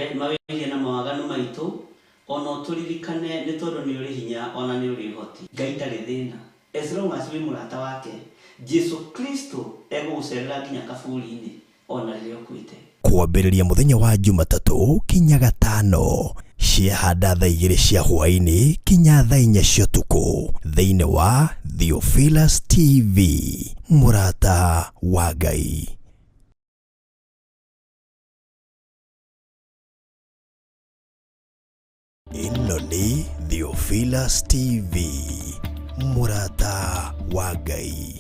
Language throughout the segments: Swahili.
twĩre mawĩrie na mawaganu maitũ, ona ũtũririkane nĩ tondũ nĩ ũrĩ hinya ona nĩ ũrĩ ũhoti. Ngai ndarĩ thĩna. As long as wĩ mũrata wake, Jesu Kristo egũgũcerera nginya kaburi-inĩ ona rĩrĩa ũkuĩte. Kwambĩrĩria mũthenya wa Jumatatũ kinya Gatano, ciahanda thaa 2 cia hwaĩ-inĩ kinya thaa 4 cia ũtukũ, thĩinĩ wa Theophilus TV, mũrata wa Ngai. Ĩno nĩ Theophilus TV, mũrata wa Ngai.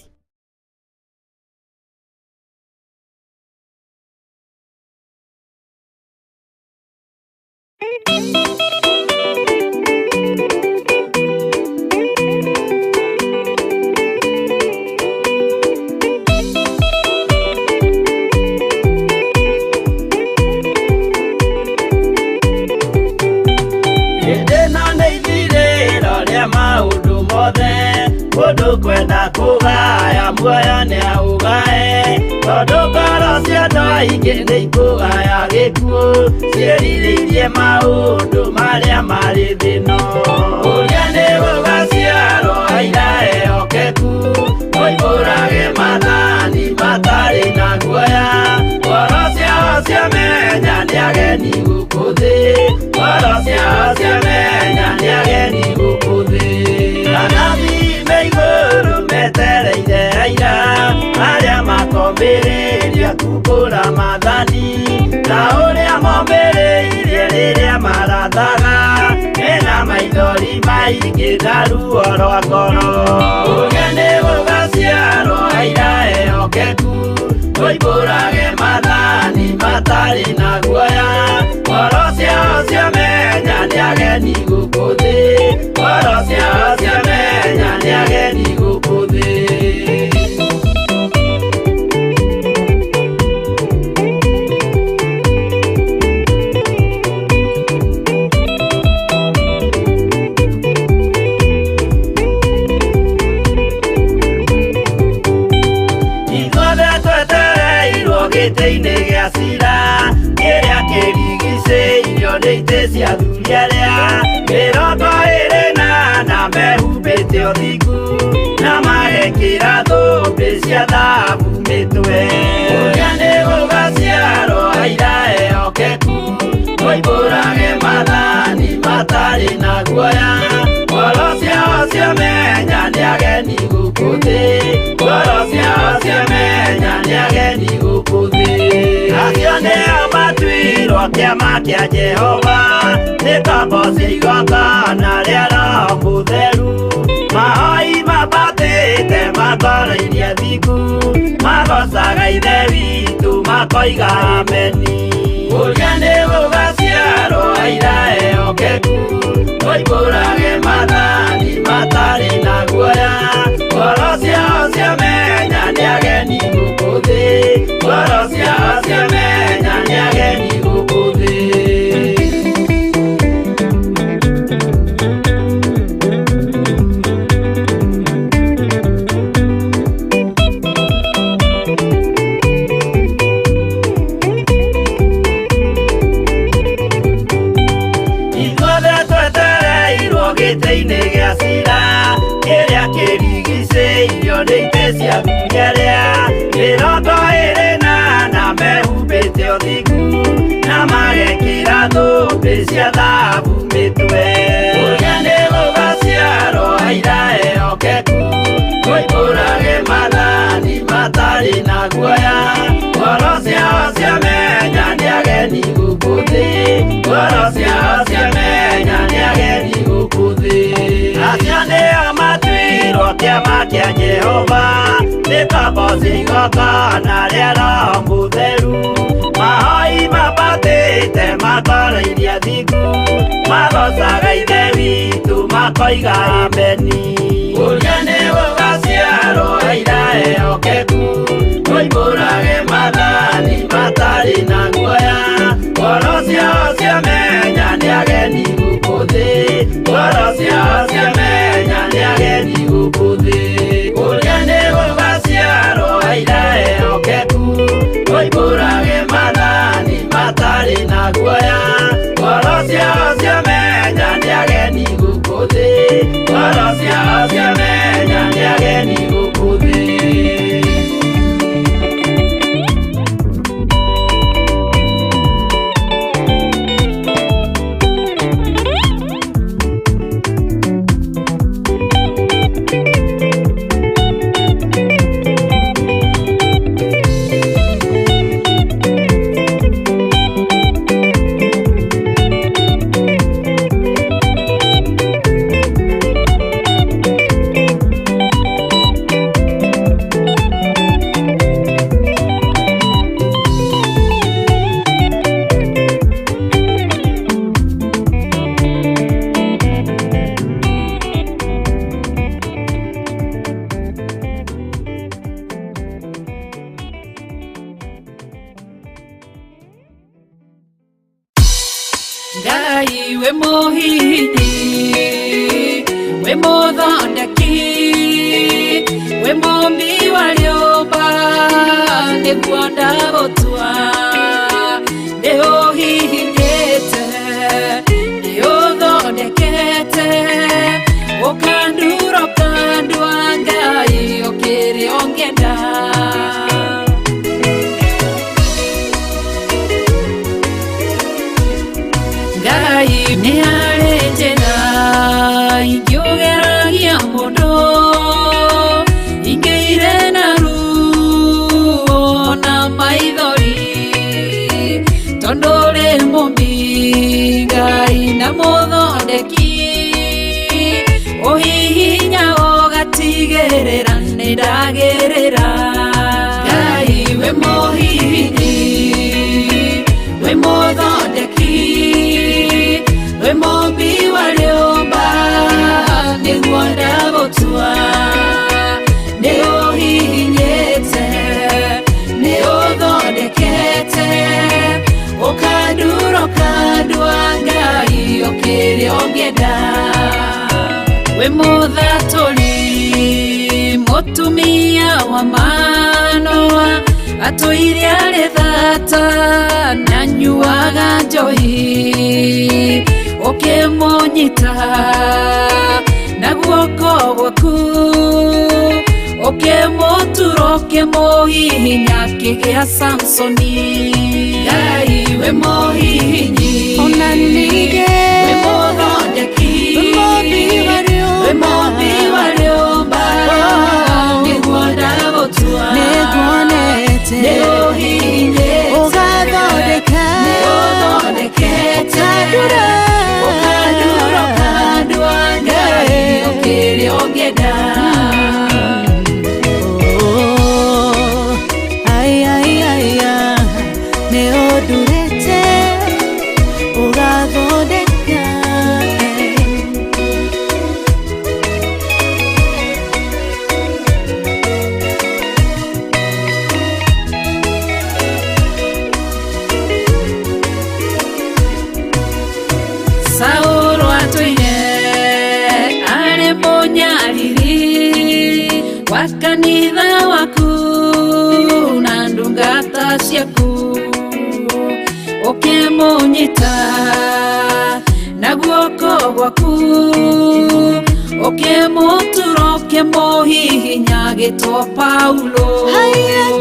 Mũndũ kwenda kũgaya muoyo nĩ aũgae, tondũ ngoro cia andũ aingĩ nĩ ikũgaya gĩkuũ, ciĩrirĩirie maũndũ marĩa marĩ thĩno. Ũrĩa nĩ gũgaciarwo aira ehokeku, moimbũrage mathani matarĩ na guoya, ngoro ciao ciamenya nĩ ageni gũkũ thĩ, ngoro ciao ciamenya nĩ ageni gũkũ thĩ. Igũrũ metereire aira arĩa makombĩrĩria kumbũra mathani, na ũrĩa mombĩrĩirie rĩrĩa marathaga, mena maithori maingĩ na ruo rwa ngoro. Ũrĩa nĩ gũgaciarwo aira ehokeku, moimbũrage mathani matarĩ na guoya, ngoro ciao ciamenya nĩ ageni gũkũ thĩ, ngoro ciao ciamenya nĩ ageni gũkũ thĩ. Ithuothe twetereirwo gĩtĩ-inĩ gĩa cira, kĩrĩa kĩrigicĩirio nĩ itĩ cia athuri arĩa 28 mehumbĩte ũthingu, na magekĩra thũmbĩ cia thahabu mĩtwe. Ũrĩa nĩ gũgaciarwo aira ehokeku, moimbũrage mathani matarĩ na guoya, ngoro ciao ciamenya nĩ ageni gũkũ thĩ, ngoro ciao ciamenya nĩ ageni gũkũ thĩ. Acio nĩo matuirwo kĩama kĩa Jehova, nĩ ngombo cia igongona rĩa Roho Mũtheru, mahoi mabatĩte makoro-irie thingu, magocaga Ithe witũ makoiga ameni. Ũrĩa nĩ gũgaciarwo aira ehokeku, moimbũrage mathani matarĩ na guoya, ngoro ciao ciamenya nĩ ageni gũkũ thĩ, ngoro ciao ciamenya nĩ ageni gũkũ thĩ. Gĩtĩ-inĩ gĩa cira, kĩrĩa kĩrigicĩirio nĩ itĩ cia athuri arĩa 28 mehumbĩte ũthingu, na magekĩra thũmbĩ cia thahabu mĩtwe. Ũrĩa nĩ gũgaciarwo aira ehokeku, moimbũrage mathani matarĩ na guoya, ngoro ciao ciamenya nĩ ageni gũkũ thĩ, ngoro ciao ciamenya nĩ ageni gũkũ thĩ. Acio nĩo matuirwo kĩama kĩa Jehova, nĩ ngombo cia igongona rĩa Roho Mũtheru, mahoi mabatĩte makoro-irie thingu, magocaga Ithe witũ makoiga ameni. Ũrĩa nĩ gũgaciarwo aira ehokeku, moimbũrage mathani matarĩ na guoya, ngoro ciao ciamenya nĩ ageni gũkũ thĩ, ngoro ciao ciamenya nĩ ageni gũkũ thĩ. Ũrĩa nĩ gũgaciarwo aira ehokeku, moimbũrage mathani matarĩ na guoya, Ngai we muhinyi, we muthondeki, we mumbi wa riumba, niguo ndagutua, ndiuhihinyite, ndiuthondekete, ukandura ukandua Ngai ukiria ungienda. Ngai ni ari njĩra ingĩũgeragia mũndũ, ingĩire na ruo na maithori, tondũ rĩ mũmbi Ngai na mũthondeki, ũhihinya ũgatigĩrĩra nĩ ndagĩrĩra. Ngai we mũhihinyi, we mũthondeki, we mumbi wa riumba, niguo ndagutua, ndiuhihinyite, ndiuthondekete, ukandura ukandua Ngai ukiria ungienda. We muthaturi, mutumia wa Manoa, atũire arĩ thata na nyuaga njohi, ũkĩmũnyita na guoko gwaku, ũkĩmũtura ũkĩmũhihinya akĩgĩa Samsoni. Ngai we mũhihinyi, ona ningĩ we mũthondeki, we mumbi wa riumba, niguo ndagutua, nĩnguonete, nĩũhihinyĩte, ũgathondeka, nĩũthondekete, ũkandura ũkandua Ngai ũkĩria ũngĩenda. Nĩũndurĩte, ũgathondeka. Saũlũ atũire arĩ mũnyariri wa kanitha waku na ndungata ciaku, ũkĩmũnyita na guoko gwaku, ũkĩmũtura ũkĩmũhihinya agĩtwo Paulo.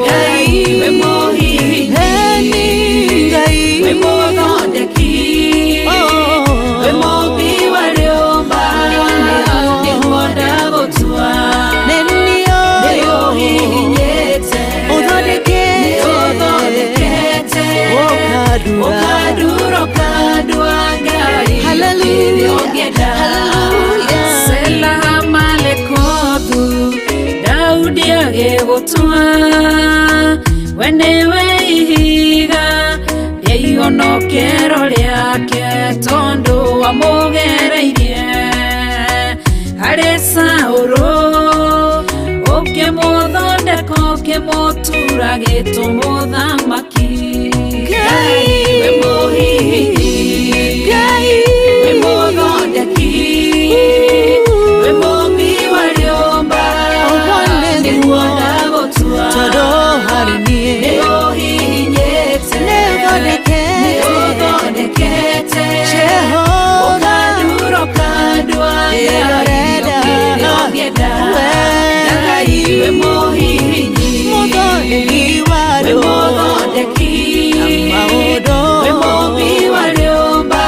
Ngai we mũhihinyi, we mũthondeki, we mumbi wa riumba, niguo ndagutua, nĩũhihinyĩte, nĩũthondekete, ũkandura ũkandua Ngai ũkĩria ũngĩenda. Sela malekothu, Daudi agĩgũtua, we nĩwe ihiga rĩa ihonokero rĩake, tondũ wamũgereirie harĩ Saũlũ, ũkĩmũthondeka ũkĩmũtura agĩtwo mũthamaki. Ngai we mũhihinyi, we mũthondeki, we mumbi wa riumba, niguo ndagutua, nĩũhihinyĩte, nĩũthondekete, ũkandura ũkandua Ngai ũkĩria ũngĩenda. Ngai we mũhihinyi, we mũthondeki, we mumbi wa riumba,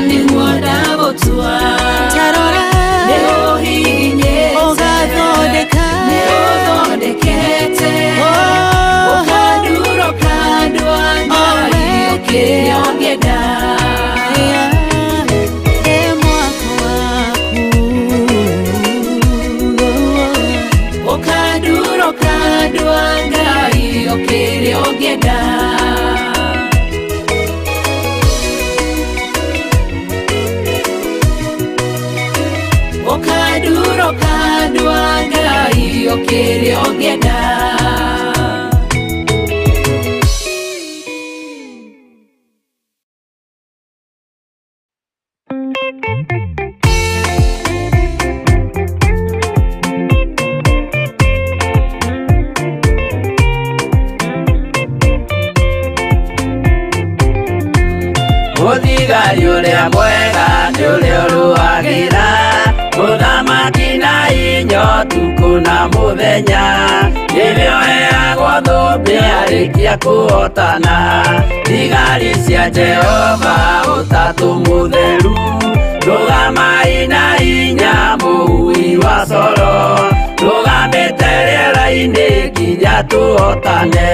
niguo ndagutua, nĩũhihinyĩte, nĩũthondekete, ũkandura ũkandua Ngai ũkĩria ũngĩenda. Ũkandura ũkandua Ngai ũkĩria ũngĩenda. Ũkandura ũkandua Ngai ũkĩria ũngĩenda. Mũthigari ũrĩa mwega nĩ ũrĩa ũrũagĩra mũthamaki na hinya ũtukũ na mũthenya, nĩwe ũheagwo thũmbĩ arĩkia kũhotana. Thigari cia Jehova ũtatũ mũtheru, rũgamai na hinya mũhui wa coro, rũgamĩte rĩera-inĩ nginya tũhotane.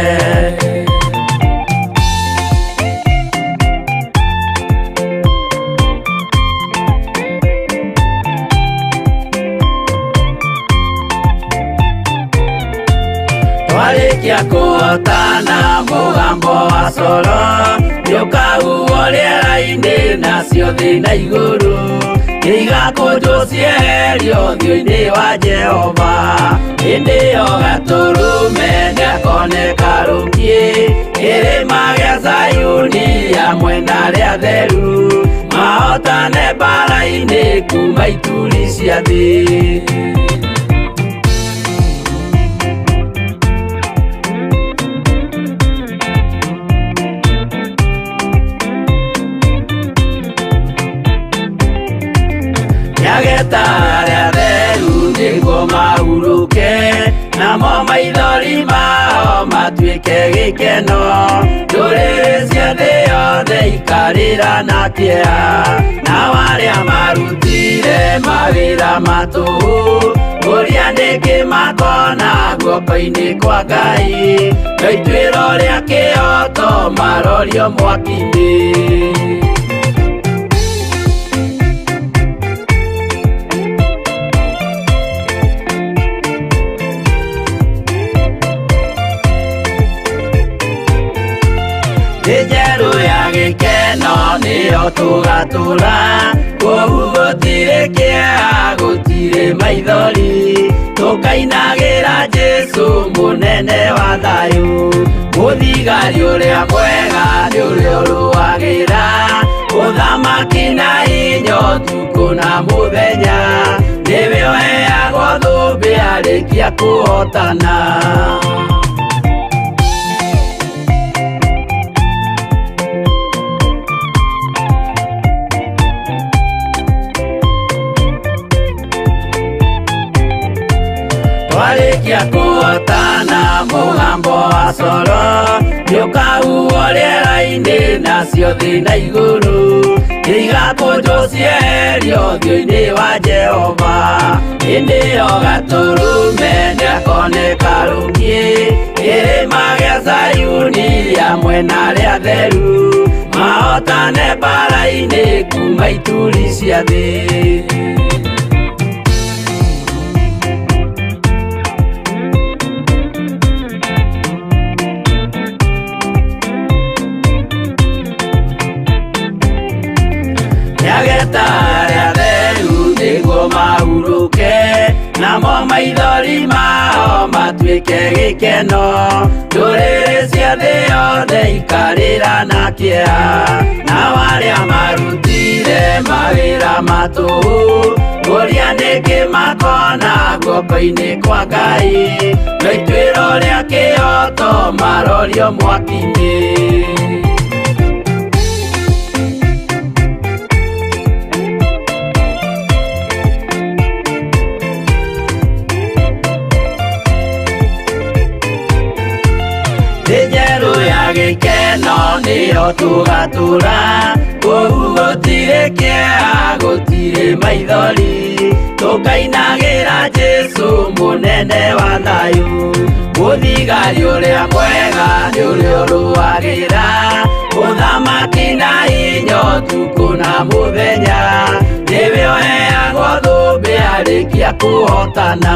Twarĩkia kũhotana mũgambo wa coro nĩũkahuhwo rĩera-inĩ nacio thĩ na igũrũ, igakũnjwo cieherio ũthiũ-inĩ wa Jehova. Hĩndĩ ĩyo Gatũrũme nĩakoneka rũngiĩ kĩrĩma gĩa Zayuni hamwe na arĩa atheru, mahotane mbara-inĩ kuma ituri cia thĩ. Nyageta arĩa atheru nĩguo mahurũke, namo maithori mao matuĩke gĩkeno. Ndũrĩrĩ cia thĩ yothe ikarĩra na kĩeha, nao arĩa marutire mawĩra matũhũ, ũrĩa nĩkĩ makona guoko-inĩ kwa Ngai. Ituĩro rĩa kĩhoto marorio mwaki-inĩ. Njerũ ya gĩkeno nĩyo tũgatũra, kũu gũtirĩ kĩeha gũtirĩ maithori, tũkainagĩra Jesũ mũnene wa thayũ. Mũthigari ũrĩa mwega nĩ ũrĩa ũrũagĩra ũthamaki na hinya ũtukũ na mũthenya, nĩwe ũheagwo thũmbĩ arĩkia kũhotana. Twarĩkia kũhotana mũgambo wa coro nĩũkahuhwo rĩera-inĩ nacio thĩ na igũrũ, igakũnjwo cieherio ũthiũ-inĩ wa Jehova. Hĩndĩ ĩyo Gatũrũme nĩakoneka rũngiĩ kĩrĩma gĩa Zayuni hamwe na arĩa atheru, mahotane mbara-inĩ kuma ituri cia thĩ. Nyageta arĩa atheru nĩguo mahurũke, namo maithori mao matuĩke gĩkeno. Ndũrĩrĩ cia thĩ yothe ikarĩra na kĩeha, nao arĩa marutire mawĩra matũhũ, ũrĩa nĩkĩ makona guoko-inĩ kwa Ngai. Ituĩro rĩa kĩhoto marorio mwaki-inĩ. Njerũ ya gĩkeno nĩyo tũgatũra, kũu gũtirĩ kĩeha gũtirĩ maithori, tũkainagĩra Jesũ mũnene wa thayũ. Mũthigari ũrĩa mwega nĩ ũrĩa ũrũagĩra ũthamaki na hinya ũtukũ na mũthenya, nĩwe ũheagwo thũmbĩ arĩkia kũhotana.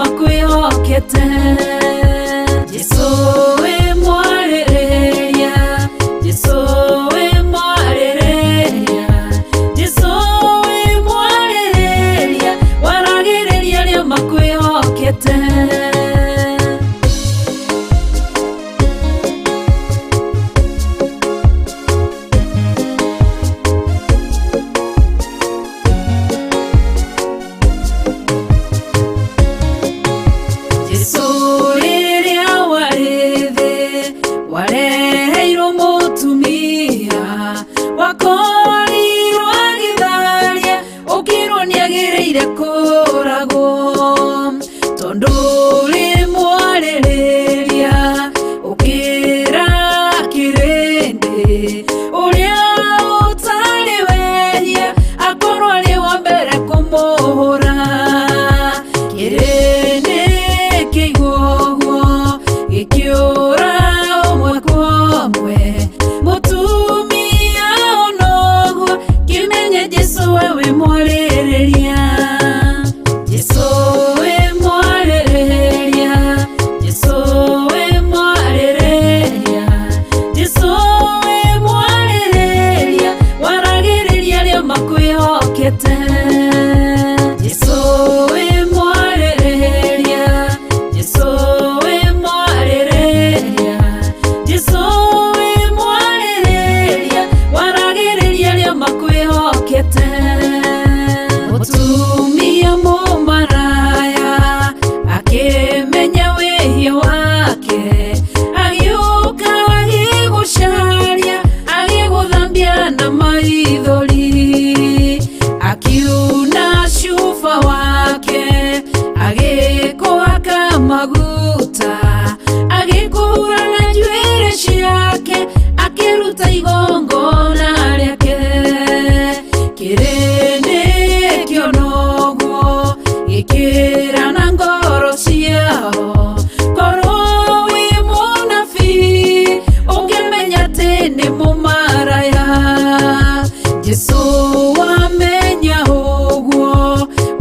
makwĩhokete. Jesũ wĩ mwarĩrĩria, Jesũ wĩ mwarĩrĩria, Jesũ wĩ mwarĩrĩria, waragĩrĩria arĩa makwĩhokete. Wareheirwo mũtumia wakorirwo agĩtharia, ũkĩrwo nĩagĩrĩire kũragwo tondũ ũrĩ mwarĩrĩria, ũkĩra kĩrĩndĩ ũrĩa ũtarĩ wehia akorwo arĩ wa mbere kũmũhũra. Kĩrĩndĩ kĩigwo ũguo gĩkĩũra mũtumia onoguo kĩmenye Jesũ wĩ mwarĩrĩria, Jesũ wĩ mwarĩrĩria, Jesũ wĩ mwarĩrĩria, Jesũ wĩ mwarĩrĩria, waragĩrĩria arĩa makwĩhokete. Jesũ wĩ mwarĩrĩria, Jesũ wĩ mwarĩrĩria, Jesũ wĩ mwarĩrĩria, waragĩrĩria arĩa makwĩhokete. Mũtumia mũmaraya akĩmenya wĩhia wake, agĩũka agĩgũcaria, agĩgũthambia na maithori, akiuna cuba wake, agĩkũhaka maguta, agĩkũhura na njuĩrĩ ciake, akĩruta igongona rĩake. Kĩrĩndĩ kĩonoguo gĩkĩra na ngoro ciao, korwo wĩ mũnabii ũngĩmenya atĩ nĩ mũmaraya. Jesũ wamenya ũguo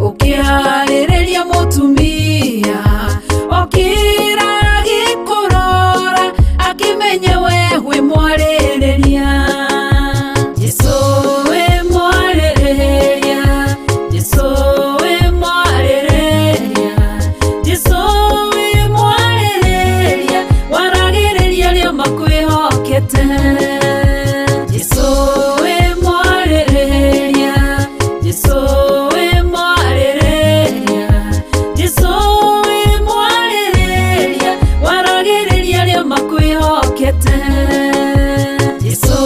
ũkĩharĩrĩria mũtumia, okĩra agĩkũrora akĩmenya we wĩ mwarĩrĩria. Jesũ wĩ mwarĩrĩria, Jesũ wĩ mwarĩrĩria, Jesũ wĩ mwarĩrĩria, waragĩrĩria arĩa makwĩhokete. Jesũ wĩ mwarĩrĩria, Jesũ wĩ mwarĩrĩria, Jesũ wĩ mwarĩrĩria, waragĩrĩria arĩa makwĩhokete. Jesũ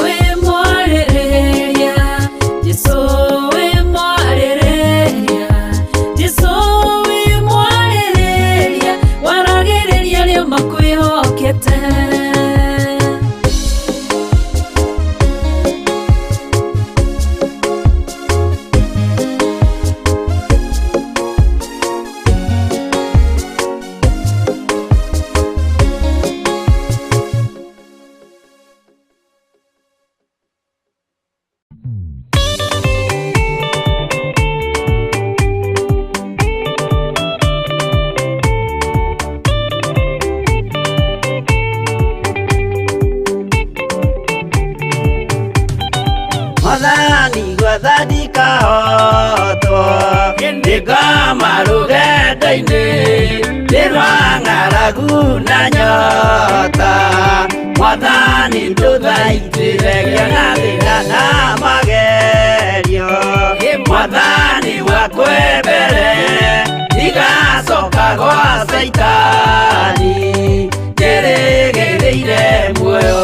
wĩ mwarĩrĩria, Jesũ wĩ mwarĩrĩria, Jesũ wĩ mwarĩrĩria, waragĩrĩria arĩa makwĩhokete. Mwathani gwathani kahotwo ndĩngoma rũgendo-inĩ ndĩrwa ng'aragu na nyota. Mwathani ndũthaitĩre na thĩna na magerio, Mwathani wakwe mbere igacoka gwa Saitani njĩrĩgĩrĩire muoyo.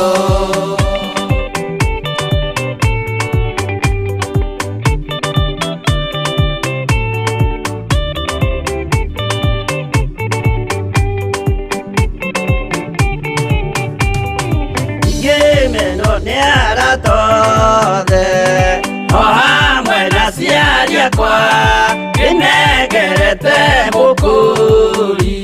Tothe o hamwe na ciari akwa ngĩnegerete mũkũri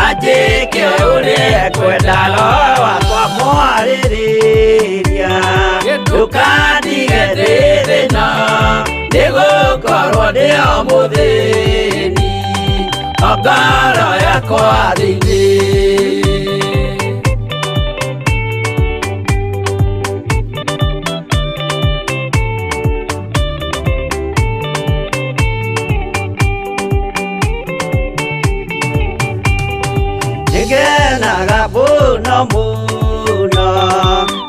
anjĩke ũrĩa kwenda roho wakwa mwarĩrĩria. Ndũkandige ndĩ thĩna nĩgũkorwo ndĩ o mũthĩni, ngoro yakwa thĩinĩ. Nĩngenaga mũno mũno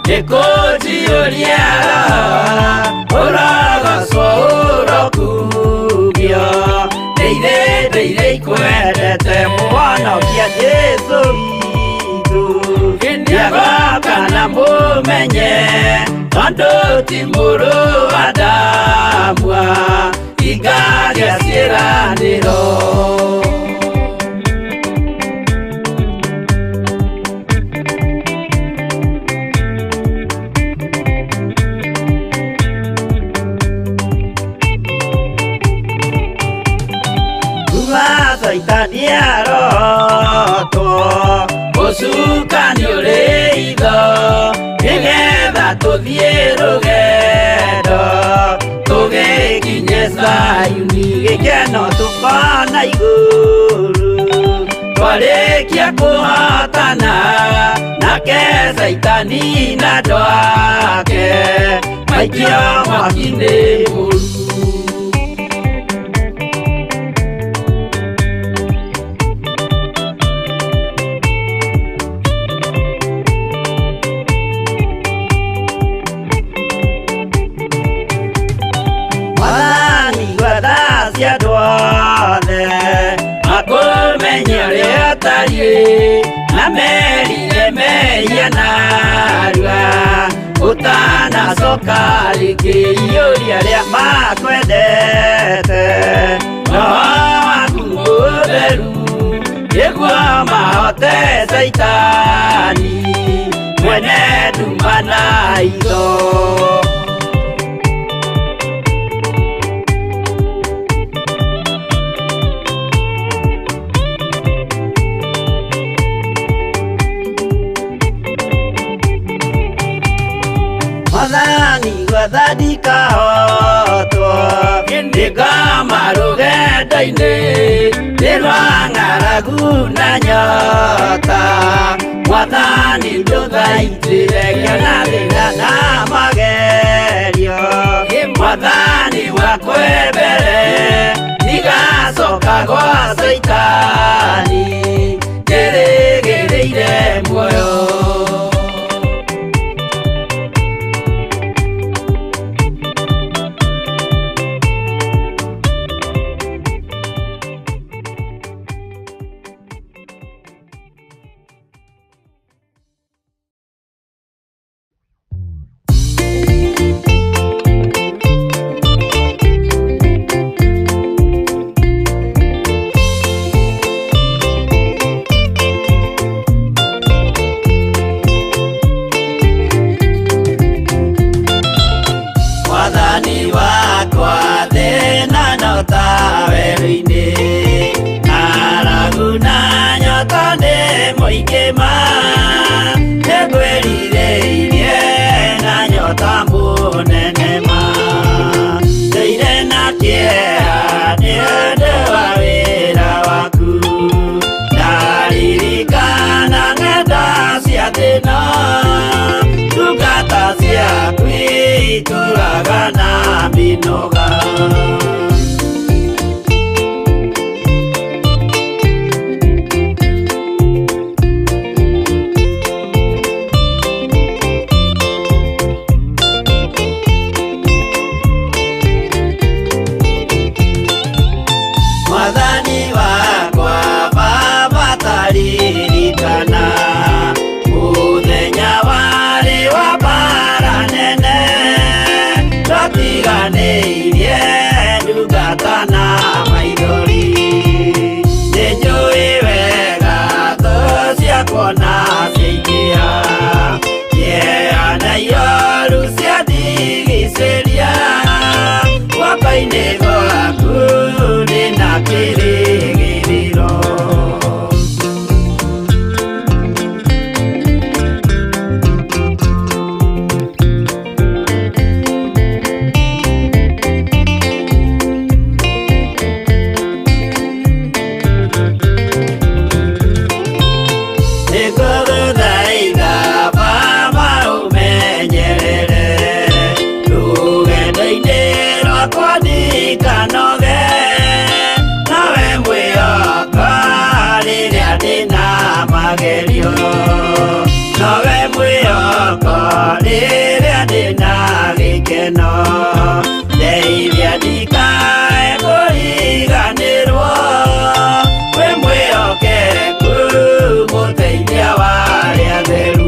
nĩkũnjiyũria ũrogocwo ũrokugio ndeithĩ ikwendete mũhonokia Jesũ witũ. Ndiagoka na mũmenye tondũ ti mũrũ wa ndamwa ingagĩa ciĩranĩro. Saitani arotwo gũcuka nĩ ũrĩ itho nĩgetha tũthiĩ rũgendo tũgĩkinye Zayuni gĩkeno tũkona igũrũ twarĩkia kũhotana nake Saitani na andũ ake maikio mwaki-inĩ mũru. Andũ othe makũmenye ũrĩa ũtariĩ na merire mehia narua ũtanacoka rĩngĩ iyũria rĩa makwendete roho waku mũtheru nĩguo mahote Saitani mwene nduma na itho. Mwathani gwathani kahotwo nĩngoma rũgendo-inĩ nĩ rwa ng'aragu na nyota. Mwathani ndũthaitĩre ngĩona thĩna na magerio. Mwathani wakwa mbere ndigacoka gwa Saitani ndĩrĩgĩrĩire muoyo. magerio nowe mwĩhoko rĩrĩa ndĩna gĩkeno ndeithia ndikae kũriganĩrwo wĩ mwĩhokeku mũteithia wa arĩa atheru.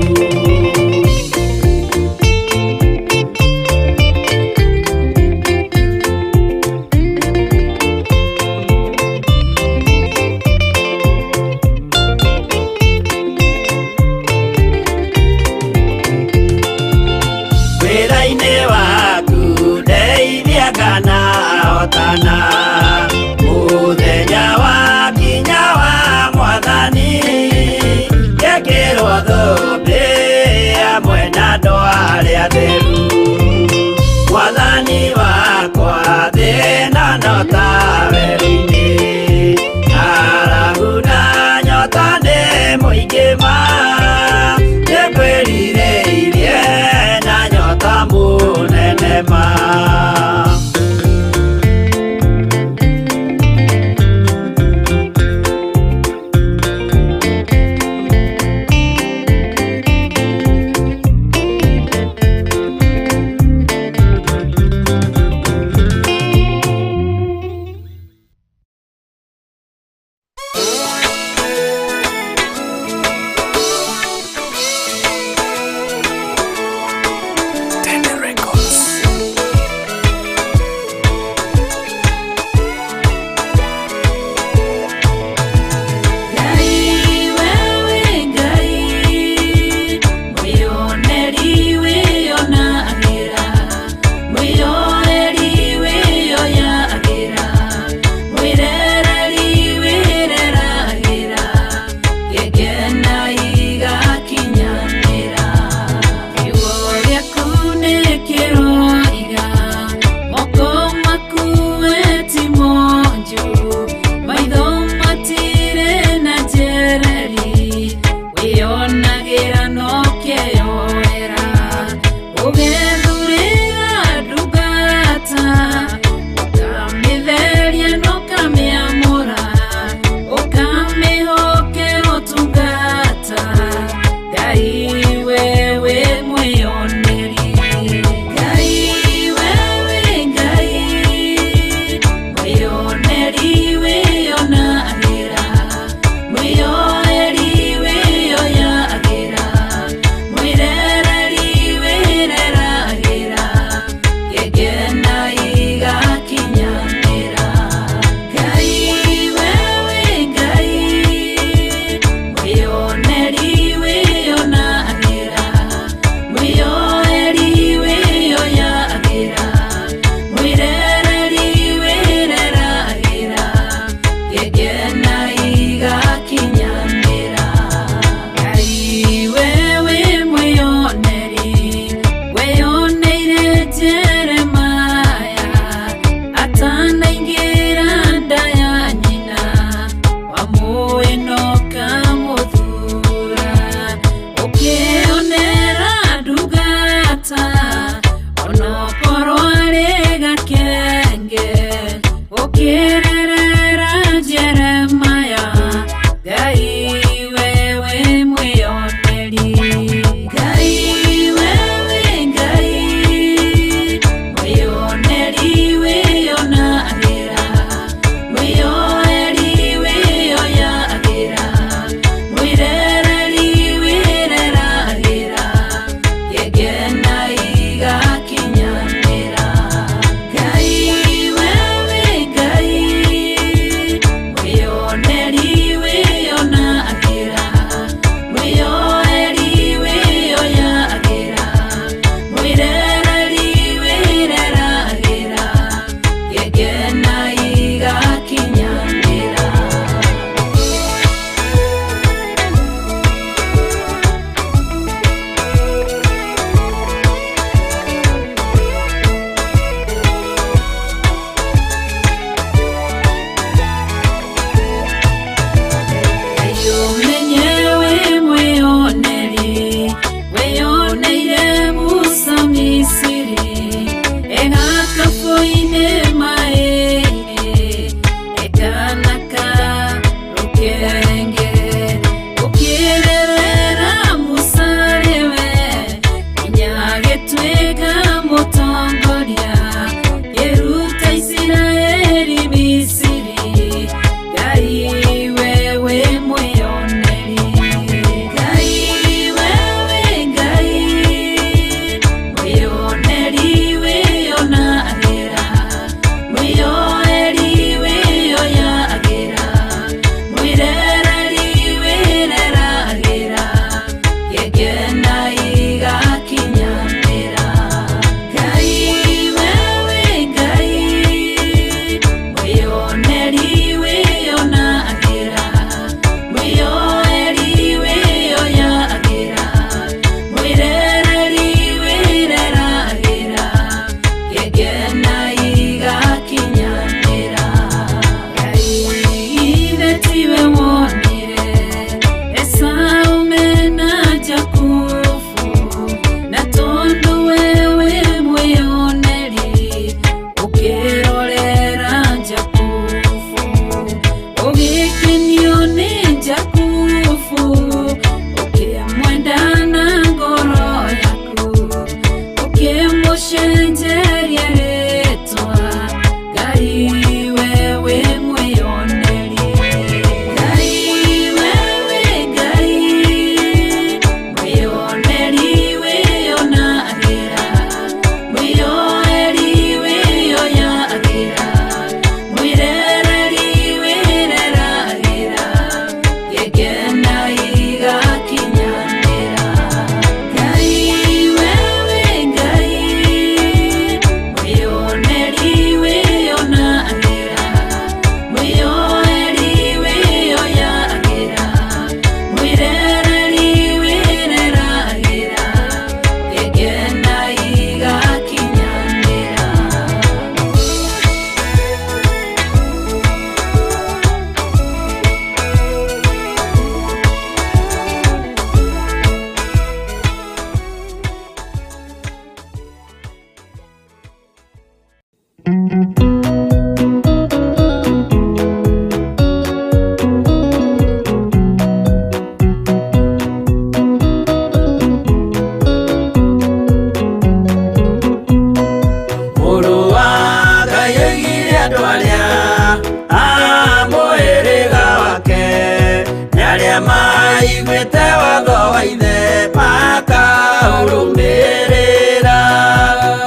maiguĩte watho wa ithe makaũrũmĩrĩra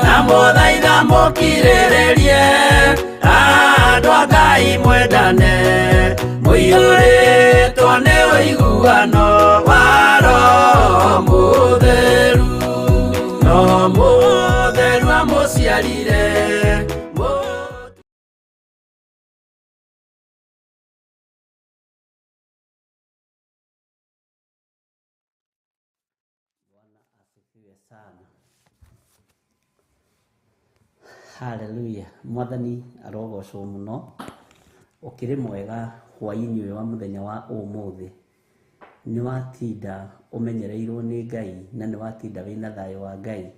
na mũthaitha mũkirĩrĩrie andũ a Ngai mwendane mũiyũrĩtwo nĩ ũiguano wa Roho Mũtheru Roho Mũtheru amũciarire sana. Haleluya. Mwathani arogocwo muno. Ukiri mwega hwaini uyu wa muthenya wa umuthi. Ni watinda umenyereirwo ni Ngai na ni watinda wina thayo wa Ngai.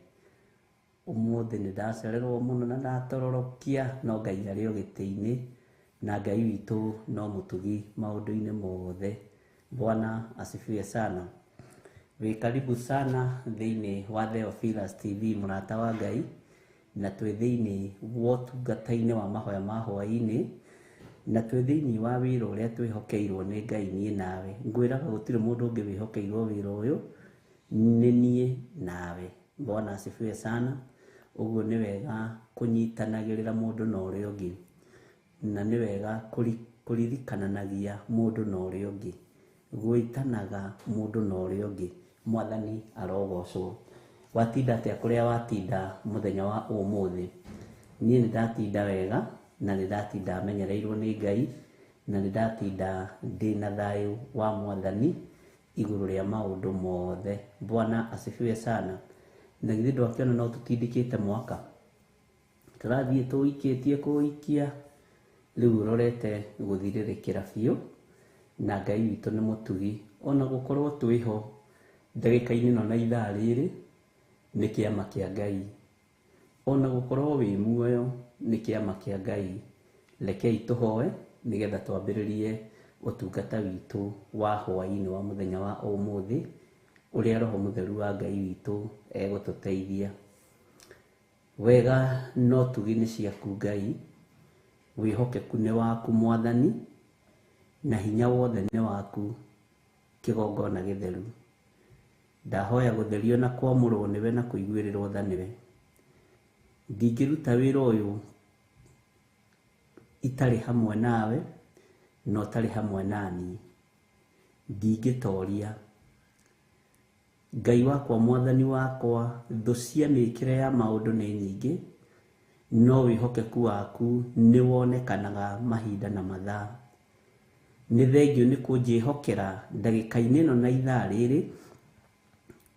Umuthi ni ndacererwo muno na ndatororokia no Ngai ari o giti-ini na Ngai witu no mutugi maundu-ini mothe. Bwana asifiwe sana. Karibu sana thiini wa Theophilus TV murata wa Ngai na twi thiini wa tungata-ini wa mahoya ma hwaini na twi thiini wa wira uria twihokeirwo ni Ngai nie nawe. Ngwiraga gutire mundu ungi wihokeirwo wira uyu ni nie nawe. Bwana asifiwe sana. Uguo ni wega kunyitanagirira mundu na uria ungi na ni wega kuririkanagia mundu na uria ungi gwitanaga mundu na uria ungi. Mwathani arogocwo. Watinda atia kuria watinda muthenya wa umuthi. Nie ni ndatinda wega na ni ndatinda menyereirwo ni Ngai na ni ndatinda ndina thayo wa Mwathani iguru ria maundu mothe. Bwana asifiwe sana. Na githĩ ndwakiona no tutindikite mwaka turathie tuikitie kuikia riu urorete guthiririkira biu na Ngai witu ni mutugi ona gukorwo twiho ndagika-ini no na ithaa riri ni kiama kia Ngai ona gukorwo wi muoyo ni kiama kia Ngai. Rekei tuhoe nigetha twambiririe utungata witu wa hwaini wa muthenya wa umuthi uria Roho Mutheru wa Ngai witu egututeithia. Wega no tugi ni ciaku Ngai, wihokeku ni waku Mwathani na hinya wothe ni waku kigongona githeru. Ndahoya gutherio na kwamurwo niwe na kuiguirirwo tha niwe. Ndingiruta wira uyu itari hamwe nawe no tari hamwe nani. Ndingitoria Ngai wakwa Mwathani wakwa, thu cia mikire ya maundu ni nyingi no wihokeku waku ni wonekanaga mahinda na mathaa. Ni thengio ni kunjihokera ndagika-ini no na ithaa riri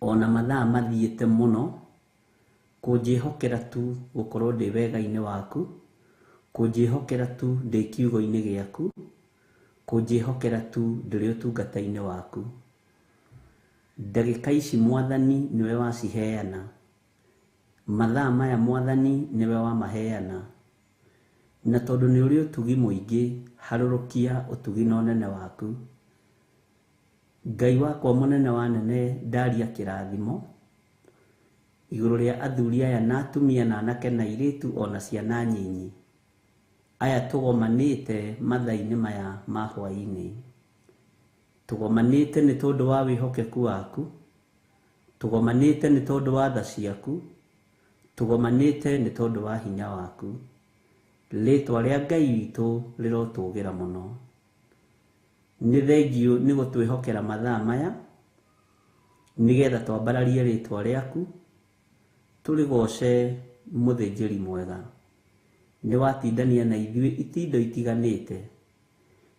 ona mathaa mathiite muno kunjihokera tu gukorwo ndi wega-ini waku, kunjihokera tu ndi kiugo-ini giaku, kunjihokera tu ndiri utungata-ini waku. Ndagika ici Mwathani niwe waciheana, mathaa maya Mwathani niwe wamaheana, na tondu ni uri utugi muingi harurukia utugi na unene waku. Ngai wakwa munene wa nene ndaria kirathimo iguru ria athuri aya na atumia na anake na iritu ona ciana nyinyi aya tugomanite mathaa-ini maya ma hwaini. Tugomanite ni tondu wa wihokeku waku, tugomanite ni tondu wa tha ciaku, tugomanite ni tondu wa hinya waku. Ritwa ria Ngai witu rirotugira muno. Ni thengio ni gutwihokera mathaa maya nigetha twambararie ritwa riaku turigoce muthinjiri mwega. Ni watindania na ithuĩ itindo itiganite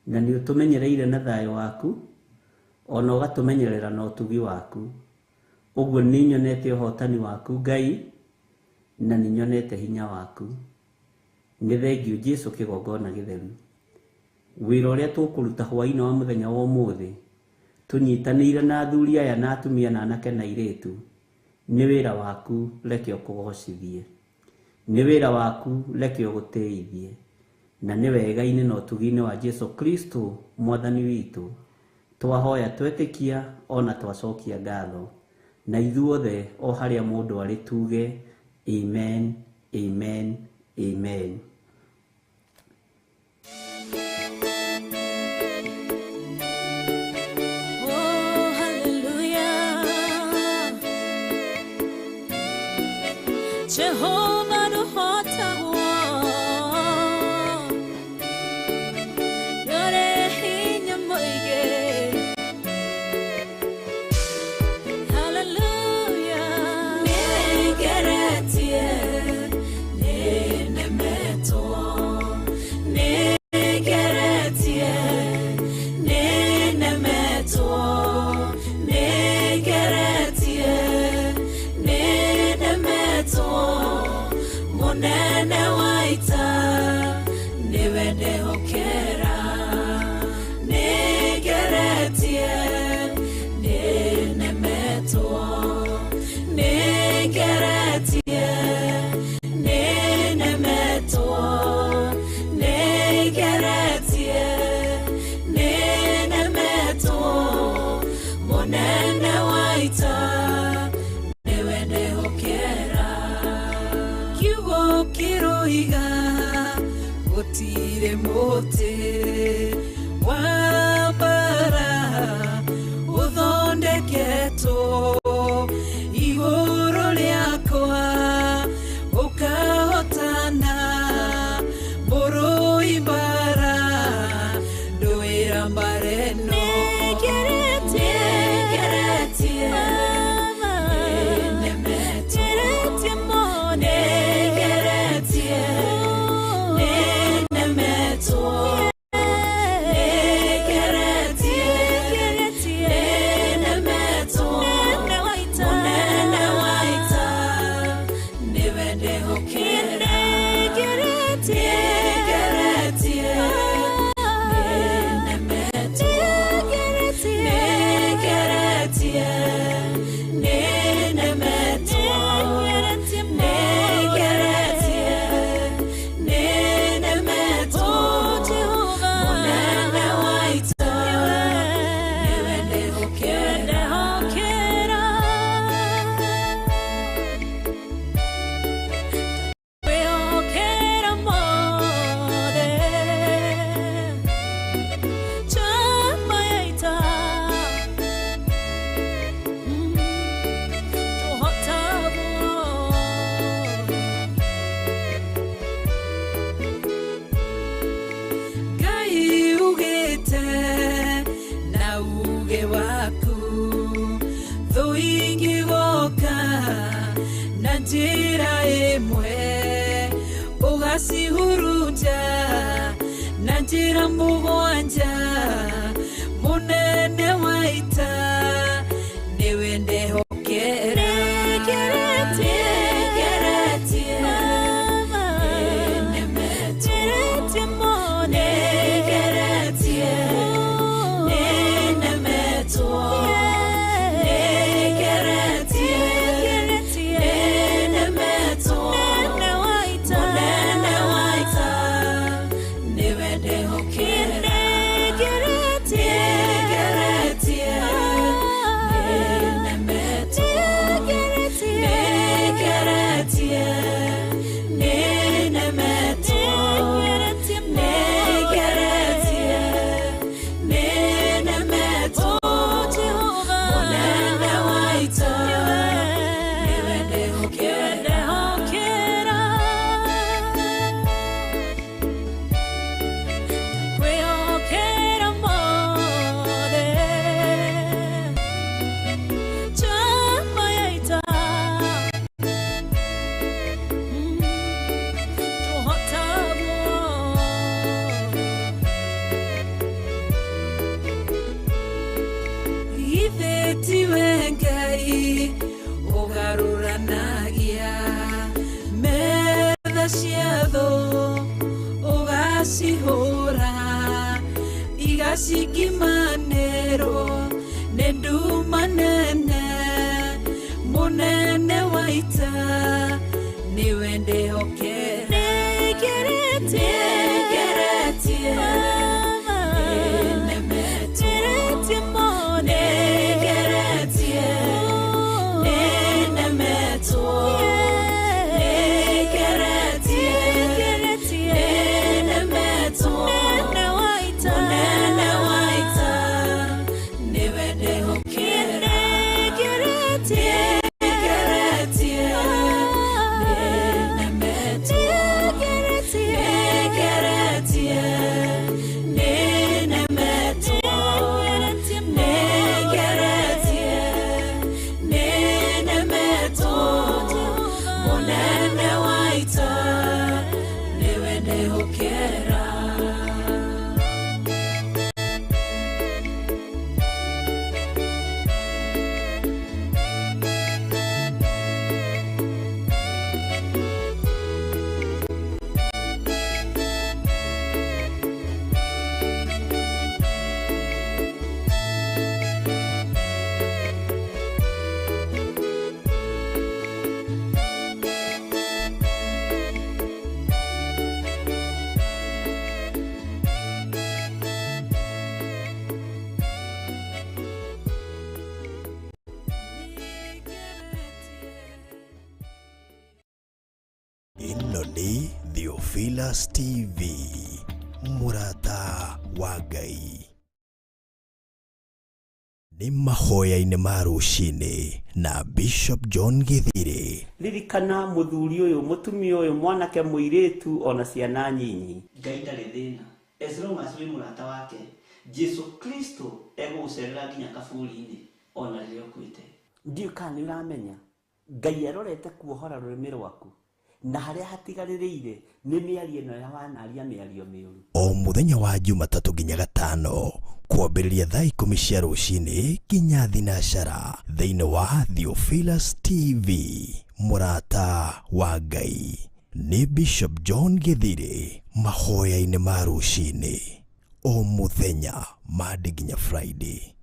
na ni utumenyereire na thayo waku ona ugatumenyerera na utugi waku. Uguo ni nyonete uhotani waku Ngai na ni nyonete hinya waku. Ni thengio Jesu kigongona githeru. Wira uria tukuruta hwaini wa muthenya wa umuthi tunyitanire na athuri aya na atumia na anake na iritu ni wira waku, reke ukugocithie. Ni wira waku, reke uguteithie. Na ni wega-ini na utugi-ini wa Jesu Kristo Mwathani witu twahoya twetikia ona twacokia ngatho. Na ithuothe o haria mundu ari tuge amen, amen, amen. Oh Jehovah no hota yore hinya moige. Hallelujah. Negeretie ne meto negeretie ne meto negeretie ne meto monene waita niwende hokera negeretie ne meto negeretie ne meto negeretie ne meto monene waita niwende hokera kiwo kiroiga gutire mote wabara uthondeketo iguru liakwa ukahotana buru ibara nduira mbareno negeretie nemeto negeretie nemeto Najira emwe ugasihuruja najira mugwanja munene waita niwende hokera negeretie nemeto negeretie nemeto Sigimanero nendu manene munene waita niwende hokera negeretie nemeto negeretie nemeto negeretie nemeto ni Theophilus TV, mũrata wa Ngai. Ni mahoya-inĩ ma rũcinĩ na Bishop John Githiri. Ririkana muthuri uyu, mutumia uyu, mwanake muiritu ona ciana nyinyi, Ngai ndarĩ thĩna. As long as wĩ mũrata wake, Jesu Kristo egũgũcerera nginya kaburi-inĩ ona rĩrĩa ũkuĩte. Ndiũ kana nĩ ũramenya Ngai arorete kuohora rũrĩmĩ rwaku, na harĩa hatigarĩrĩire nĩ mĩario ĩno ya wanaria mĩario mĩũru. O mũthenya wa Jumatatũ nginya Gatano, kwambĩrĩria thaa 10 cia rũcinĩ nginya thinacara, thĩinĩ wa Theophilus TV, mũrata wa Ngai. Ni Bishop John Githiri, mahoya-inĩ ma rũcinĩ o mũthenya Monday nginya Friday.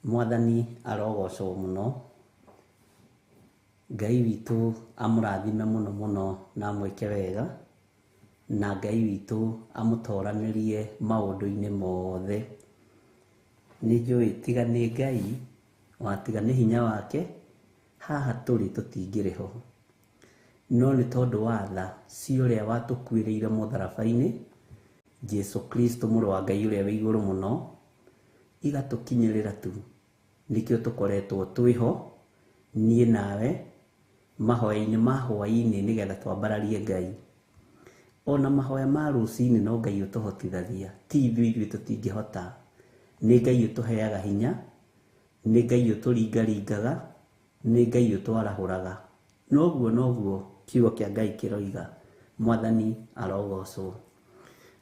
Mwathani arogocwo mũno. Ngai witũ amũrathime mũno mũno na amwĩke wega, na Ngai witũ amũtoranĩrie maũndũ-inĩ mothe. Nĩ njũĩ tiga nĩ Ngai, watiga nĩ hinya wake, haha tũrĩ tũtingĩrĩ ho. No nĩ tondũ wa tha ci ũrĩa watũkuĩrĩire mũtharaba-inĩ, Jesu Kristo mũrũ wa Ngai ũrĩa wĩ igũrũ mũno, igatũkinyĩrĩra tu. Nĩkĩo tũkoretwo twĩho, niĩ nawe, mahoya-inĩ ma hwaĩ-inĩ nĩgetha twambararie Ngai. Ona mahoya ma rũcinĩ no Ngai ũtũhotithagia, ti ithuĩ tũtingĩhota. Nĩ Ngai ũtũheaga hinya, nĩ Ngai ũtũringaringaga, nĩ Ngai ũtwarahũraga. Noguo kiugo kĩa Ngai kĩroiga, Mwathani arogocwo.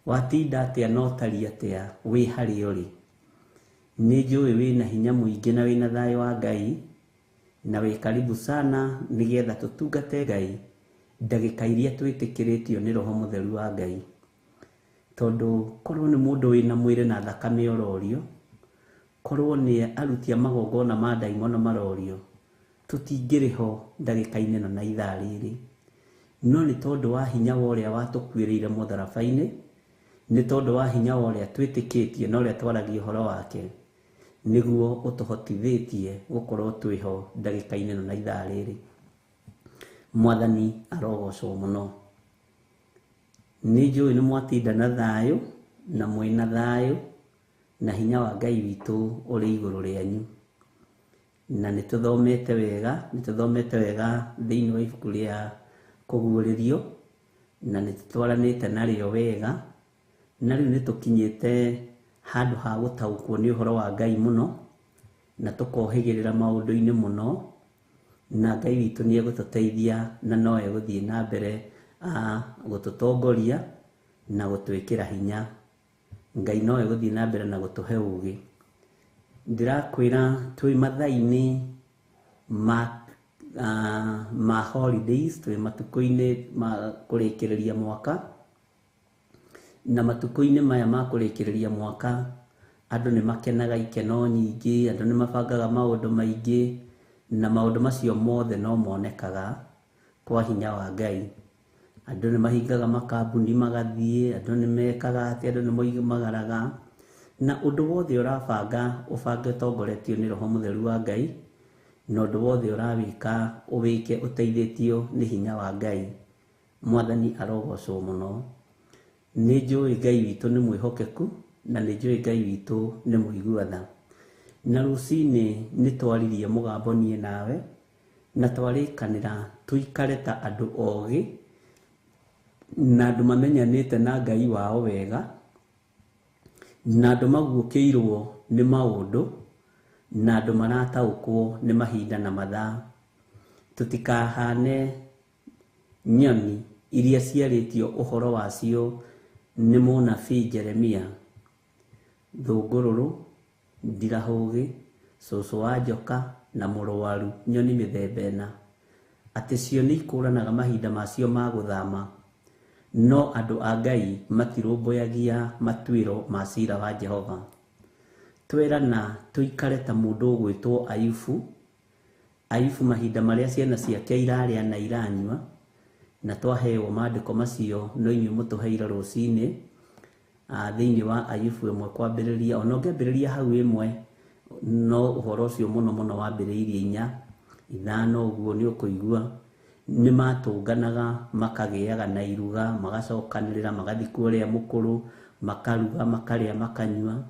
Watinda atĩa na ũtariĩ atĩa, wĩ harĩa ũrĩ. Nĩ njũĩ wĩna hinya mũingĩ na wĩna thayũ wa Ngai, na wĩ karibu sana nĩgetha tũtungate Ngai ndagĩka iria twĩtĩkĩrĩtio nĩ Roho Mũtheru wa Ngai. Tondũ korwo nĩ mũndũ wĩna mwĩrĩ na thakame ororio, korwo nĩ aruti a magongona ma ndaimono marorio, tũtingĩrĩ ho ndagĩka-inĩ ĩno na ithaa rĩrĩ. No nĩ tondũ wa hinya wa ũrĩa watũkuĩrĩire mũtharaba-inĩ, nĩ tondũ wa hinya wa ũrĩa twĩtĩkĩtie na ũrĩa twaragia ũhoro wake, nĩguo ũtũhotithĩtie gũkorwo twĩho ndagĩka-inĩ ĩno na ithaa rĩrĩ. Mwathani arogocwo mũno. Nĩ njũĩ nĩ mwatinda na thayũ, na mwĩna thayũ, na hinya wa Ngai witũ ũrĩ igũrũ rĩanyu. Na nĩ tũthomete wega thĩinĩ wa ibuku rĩa kũguũrĩrio, na nĩ tũtwaranĩte narĩo wega, na rĩu nĩ tũkinyĩte handũ ha gũtaũkwo nĩ ũhoro wa Ngai mũno, na tũkohĩgĩrĩra maũndũ-inĩ mũno, na Ngai witũ nĩ egũtũteithia na no egũthiĩ na mbere gũtũtongoria na gũtwĩkĩra hinya. Ngai no egũthiĩ na mbere na gũtũhe ũgĩ. Ndĩrakwĩra twĩ mathaa-inĩ ma holidays, twĩ matukũ-inĩ ma kũrĩkĩrĩria mwaka, na matukũ-inĩ maya ma kũrĩkĩrĩria mwaka, andũ nĩ makenaga ikeno nyingĩ, andũ nĩ mabangaga maũndũ maingĩ, na maũndũ macio mothe no monekaga kwa hinya wa Ngai. Andũ nĩ mahingaga makambuni magathiĩ, andũ nĩ mekaga atĩ, andũ nĩ moimagaraga, na ũndũ wothe ũrabanga ũbange ũtongoretio nĩ Roho Mũtheru wa Ngai, na ũndũ wothe ũrawĩka ũwĩke ũteithĩtio nĩ hinya wa Ngai. Mwathani arogocwo mũno. Nĩ njũĩ Ngai witũ nĩ mwĩhokeku, na nĩ njũĩ Ngai witũ nĩ mũigua-tha. Na rũcinĩ nĩ twaririe mũgambo niĩ nawe, na twarĩkanĩra tũikare ta andũ ogĩ, na andũ mamenyanĩte na Ngai wao wega, na andũ maguũkĩirwo nĩ maũndũ, na andũ marataũkwo nĩ mahinda na mathaa. Tũtikahane nyoni iria ciarĩtio ũhoro wacio nĩ mũnabii Jeremia. Thũngũrũrũ, ndirahũgĩ, cũcũ wa njoka na mũrũaru, nyoni mĩthemba ĩna, atĩ cio nĩ ikũranaga mahinda macio ma gũthama, no andũ a Ngai matirũmbũyagia matuĩro ma ciira wa Jehova. Twerana tũikare ta mũndũ ũgwĩtwo Ayubu mahinda marĩa ciana ciake irarĩa na iranyua, na twaheo maandĩko macio no inyuĩ mũtũheire rũcinĩ thĩinĩ wa Ayubu 1 kwambĩrĩria, ona ũngĩambĩrĩria hau 1 no uhoro ucio muno muno wambiriirie 4 5 uguo ni ukuigua ni matunganaga makagiaga na iruga magacokanirira magathi kuria mukuru makaruga makaria makanyua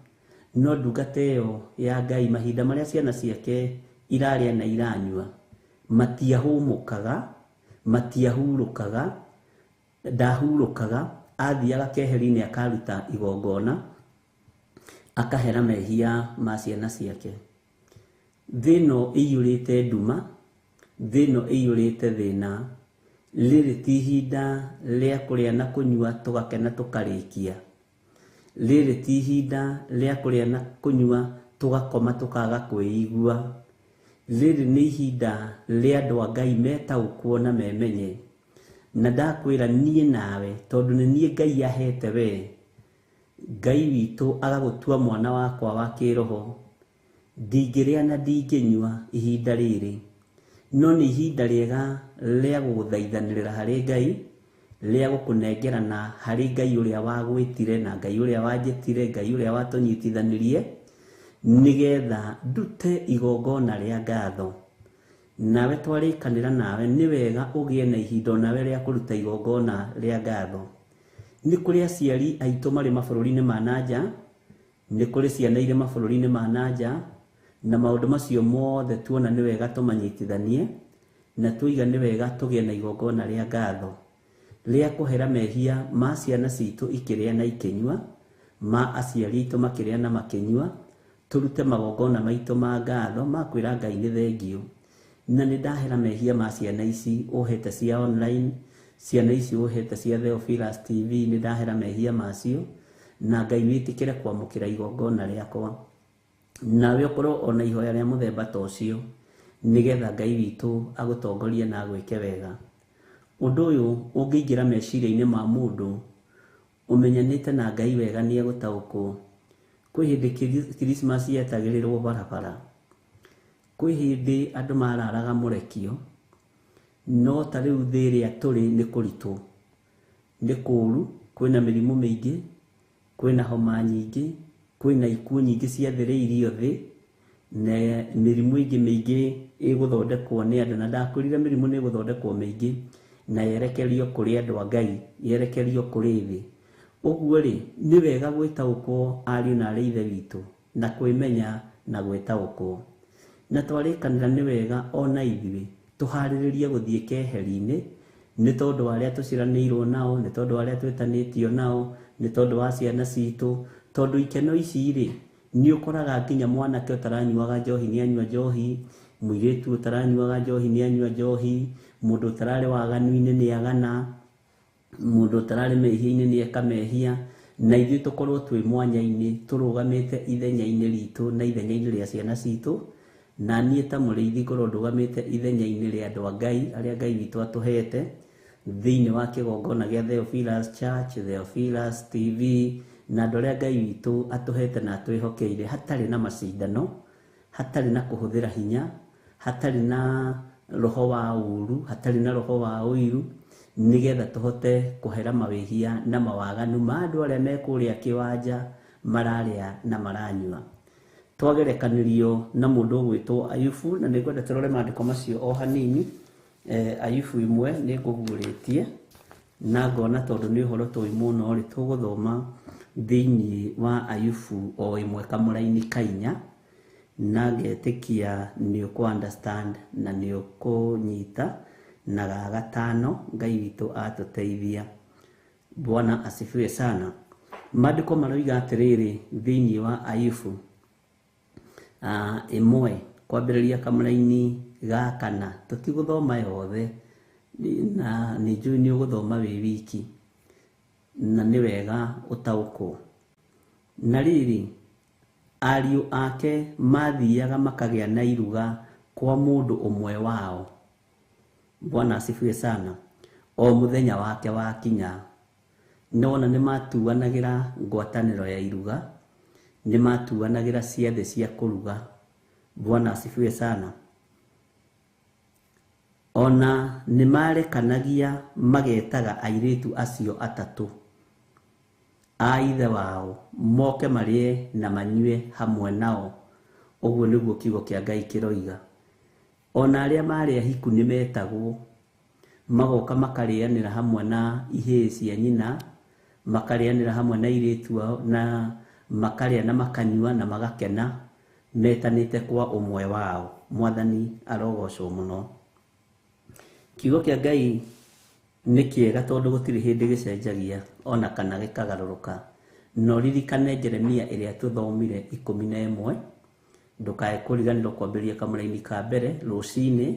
no ndungata iyo ya Ngai mahinda maria ciana ciake iraria na iranyua matiahumukaga matiahurukaga ndahurukaga athiaga keheri-ini akaruta igongona akahera mehia ma ciana ciake thino iyurite nduma thino iyurite thina riri ti ihinda ria kuria na kunyua tugakena tukarikia riri ti ihinda ria kuria na kunyua tugakoma tukaga kwĩigua riri ni ihinda ria andu a Ngai metaũkwo na memenye na ndakwĩra niĩ nawe tondu nĩ niĩ Ngai ahete we Ngai witũ agagutua mwana wakwa wa kĩroho ndingĩrĩa na ndingĩnyua ihinda rĩrĩ no nĩ ihinda rĩega rĩa gũgũthaithanĩrĩra harĩ Ngai rĩa gũkũnengerana harĩ Ngai ũrĩa wagwĩtire na Ngai ũrĩa wanjĩtire Ngai ũrĩa watũnyitithanirie nigetha ndute igongona rĩa ngatho nawe twarĩkanĩra nawe nĩ wega ũgĩe na ihinda nawe rĩa kũruta igongona rĩa ngatho nĩ kũrĩ aciari aitũ marĩ mabũrũri-inĩ ma nanja nĩ kũrĩ ciana irĩ mabũrũri-inĩ ma nanja na maũndũ macio mothe tuona nĩ wega tũmanyitithanie na tuiga nĩ wega tũgĩe na igongona rĩa ngatho rĩa kũhera mehia ma ciana citũ ikĩrĩa na ikĩnyua ma aciari aitũ makĩrĩa na makĩnyua turute magongona maitũ ma ngatho ma kwĩra Ngai nĩ thengio na nĩ ndahera mehia ma ciana ici ũhete cia online ciana ici ũhete cia Theophilus TV nĩ ndahera mehia macio na Ngai wĩtĩkĩre kwamũkĩra igongona rĩakwa nawe ũkorwo ona ihoya rĩa mũthemba ta ũcio nigetha Ngai witũ agũtongorie na agwĩke wega ũndũ ũyũ ũngĩingĩra meciria-inĩ ma mũndũ ũmenyanĩte na Ngai wega nĩ egũtaũkwo kwĩ hĩndĩ Christmas yetagĩrĩrwo barabara kwĩ hĩndĩ andũ mararaga mũrekio no ta rĩu thĩ ĩrĩa tũrĩ nĩ kũritũ nĩ kũũru kwĩna mĩrimũ mĩingĩ kwĩna homa nyingĩ kwĩna ikuũ nyingĩ ciathĩrĩirio thĩ na mĩrimũ ĩngĩ mĩingĩ ĩgũthondekwo nĩ andũ na ndakwĩrire mĩrimũ nĩ ĩgũthondekwo mĩingĩ na yerekerio kũrĩ andũ a Ngai yerekerio kũrĩ thĩ ũguo rĩ nĩ wega gwĩtaũkwo ariũ na arĩ ithe witũ na kwĩmenya na gwĩtaũkwo na twarĩkanĩra nĩ wega ona ithuĩ tũharĩrĩrie gũthiĩ keheri-inĩ nĩ tondũ wa arĩa tũciranĩirwo nao nĩ tondũ wa arĩa twĩtanĩtio nao nĩ tondũ wa ciana citũ tondũ ikeno ici rĩ nĩ ũkoraga nginya mwanake ũtaranyuaga njohi nĩ anyua njohi mũirĩtu ũtaranyuaga njohi nĩ anyua njohi mũndũ ũtararĩ waganu-inĩ nĩ agana mũndũ ũtararĩ mehia-inĩ nĩ eka mehia na ithuĩ tũkorwo twĩ mwanya-inĩ tũrũgamĩte ithenya-inĩ ritũ na ithenya-inĩ rĩa ciana citũ na niĩ ta mũrĩithi ngorwo ndũgamĩte ithenya-inĩ rĩa andũ a Ngai arĩa Ngai witũ atũhete thĩinĩ wa kĩgongona gĩa Theophilus Church Theophilus TV na andũ arĩa Ngai witũ atũhete na atwĩhokeire hatarĩ na macindano hatarĩ na kũhũthĩra hinya hatarĩ na roho wa ũru hatarĩ na roho wa ũiru nigetha tũhote kũhera mawĩhia na mawaganu ma andũ arĩa me kũrĩa kĩwanja mararĩa na maranyua twagerekanĩrio na mũndũ ũgwĩtwo Ayubu na nĩngwenda tũrore maandĩko macio o hanini Ayubu 1 nĩ ngũguũrĩtie na ngona tondũ nĩ ũhoro tũĩ mũno rĩ tũgũthoma thĩinĩ wa Ayubu o ĩmwe kamũra-inĩ 4 na ngetĩkia nĩ ũkũ understand na nĩ ũkũnyita na ga 5 Ngai witũ atũteithia Bwana asifiwe sana maandĩko maroiga atĩrĩrĩ thĩinĩ wa Ayubu ĩmwe kwambĩrĩria kamũra-inĩ ga 4 tũtigũthoma yothe na nĩ njũĩ nĩ ũgũthoma wĩ wiki na nĩ wega ũtaũkwo na rĩrĩ ariũ ake mathiaga makagĩa na iruga kwa mũndũ ũmwe wao Bwana asifiwe sana o mũthenya wake wakinya nona nĩ matuanagĩra ngwatanĩro ya iruga nĩ matuanagĩra ciathĩ cia kũruga Bwana asifiwe sana ona nĩ marekanagia magetaga airĩtu acio atatũ a ithe wao moke marĩe na manyue hamwe nao Ũguo nĩguo kiugo kĩa Ngai kĩroiga. Ona arĩa marĩ ahiku nĩmetagwo, magoka makarĩanĩra hamwe na ihĩĩ cia nyina, makarĩanĩra hamwe na airĩtu ao, na makarĩa na makanyua na magakena, metanĩte kwa ũmwe wao. Mwathani arogocwo mũno. Kiugo kĩa Ngai nĩ kĩega tondũ gũtirĩ hĩndĩ gĩcenjagia ona kana gĩkagarũrũka. No ririkane Jeremia ĩrĩa tũthomire 11, ndũkae kũriganĩrwo kwambĩrĩria kamũra-inĩ ka mbere rũcinĩ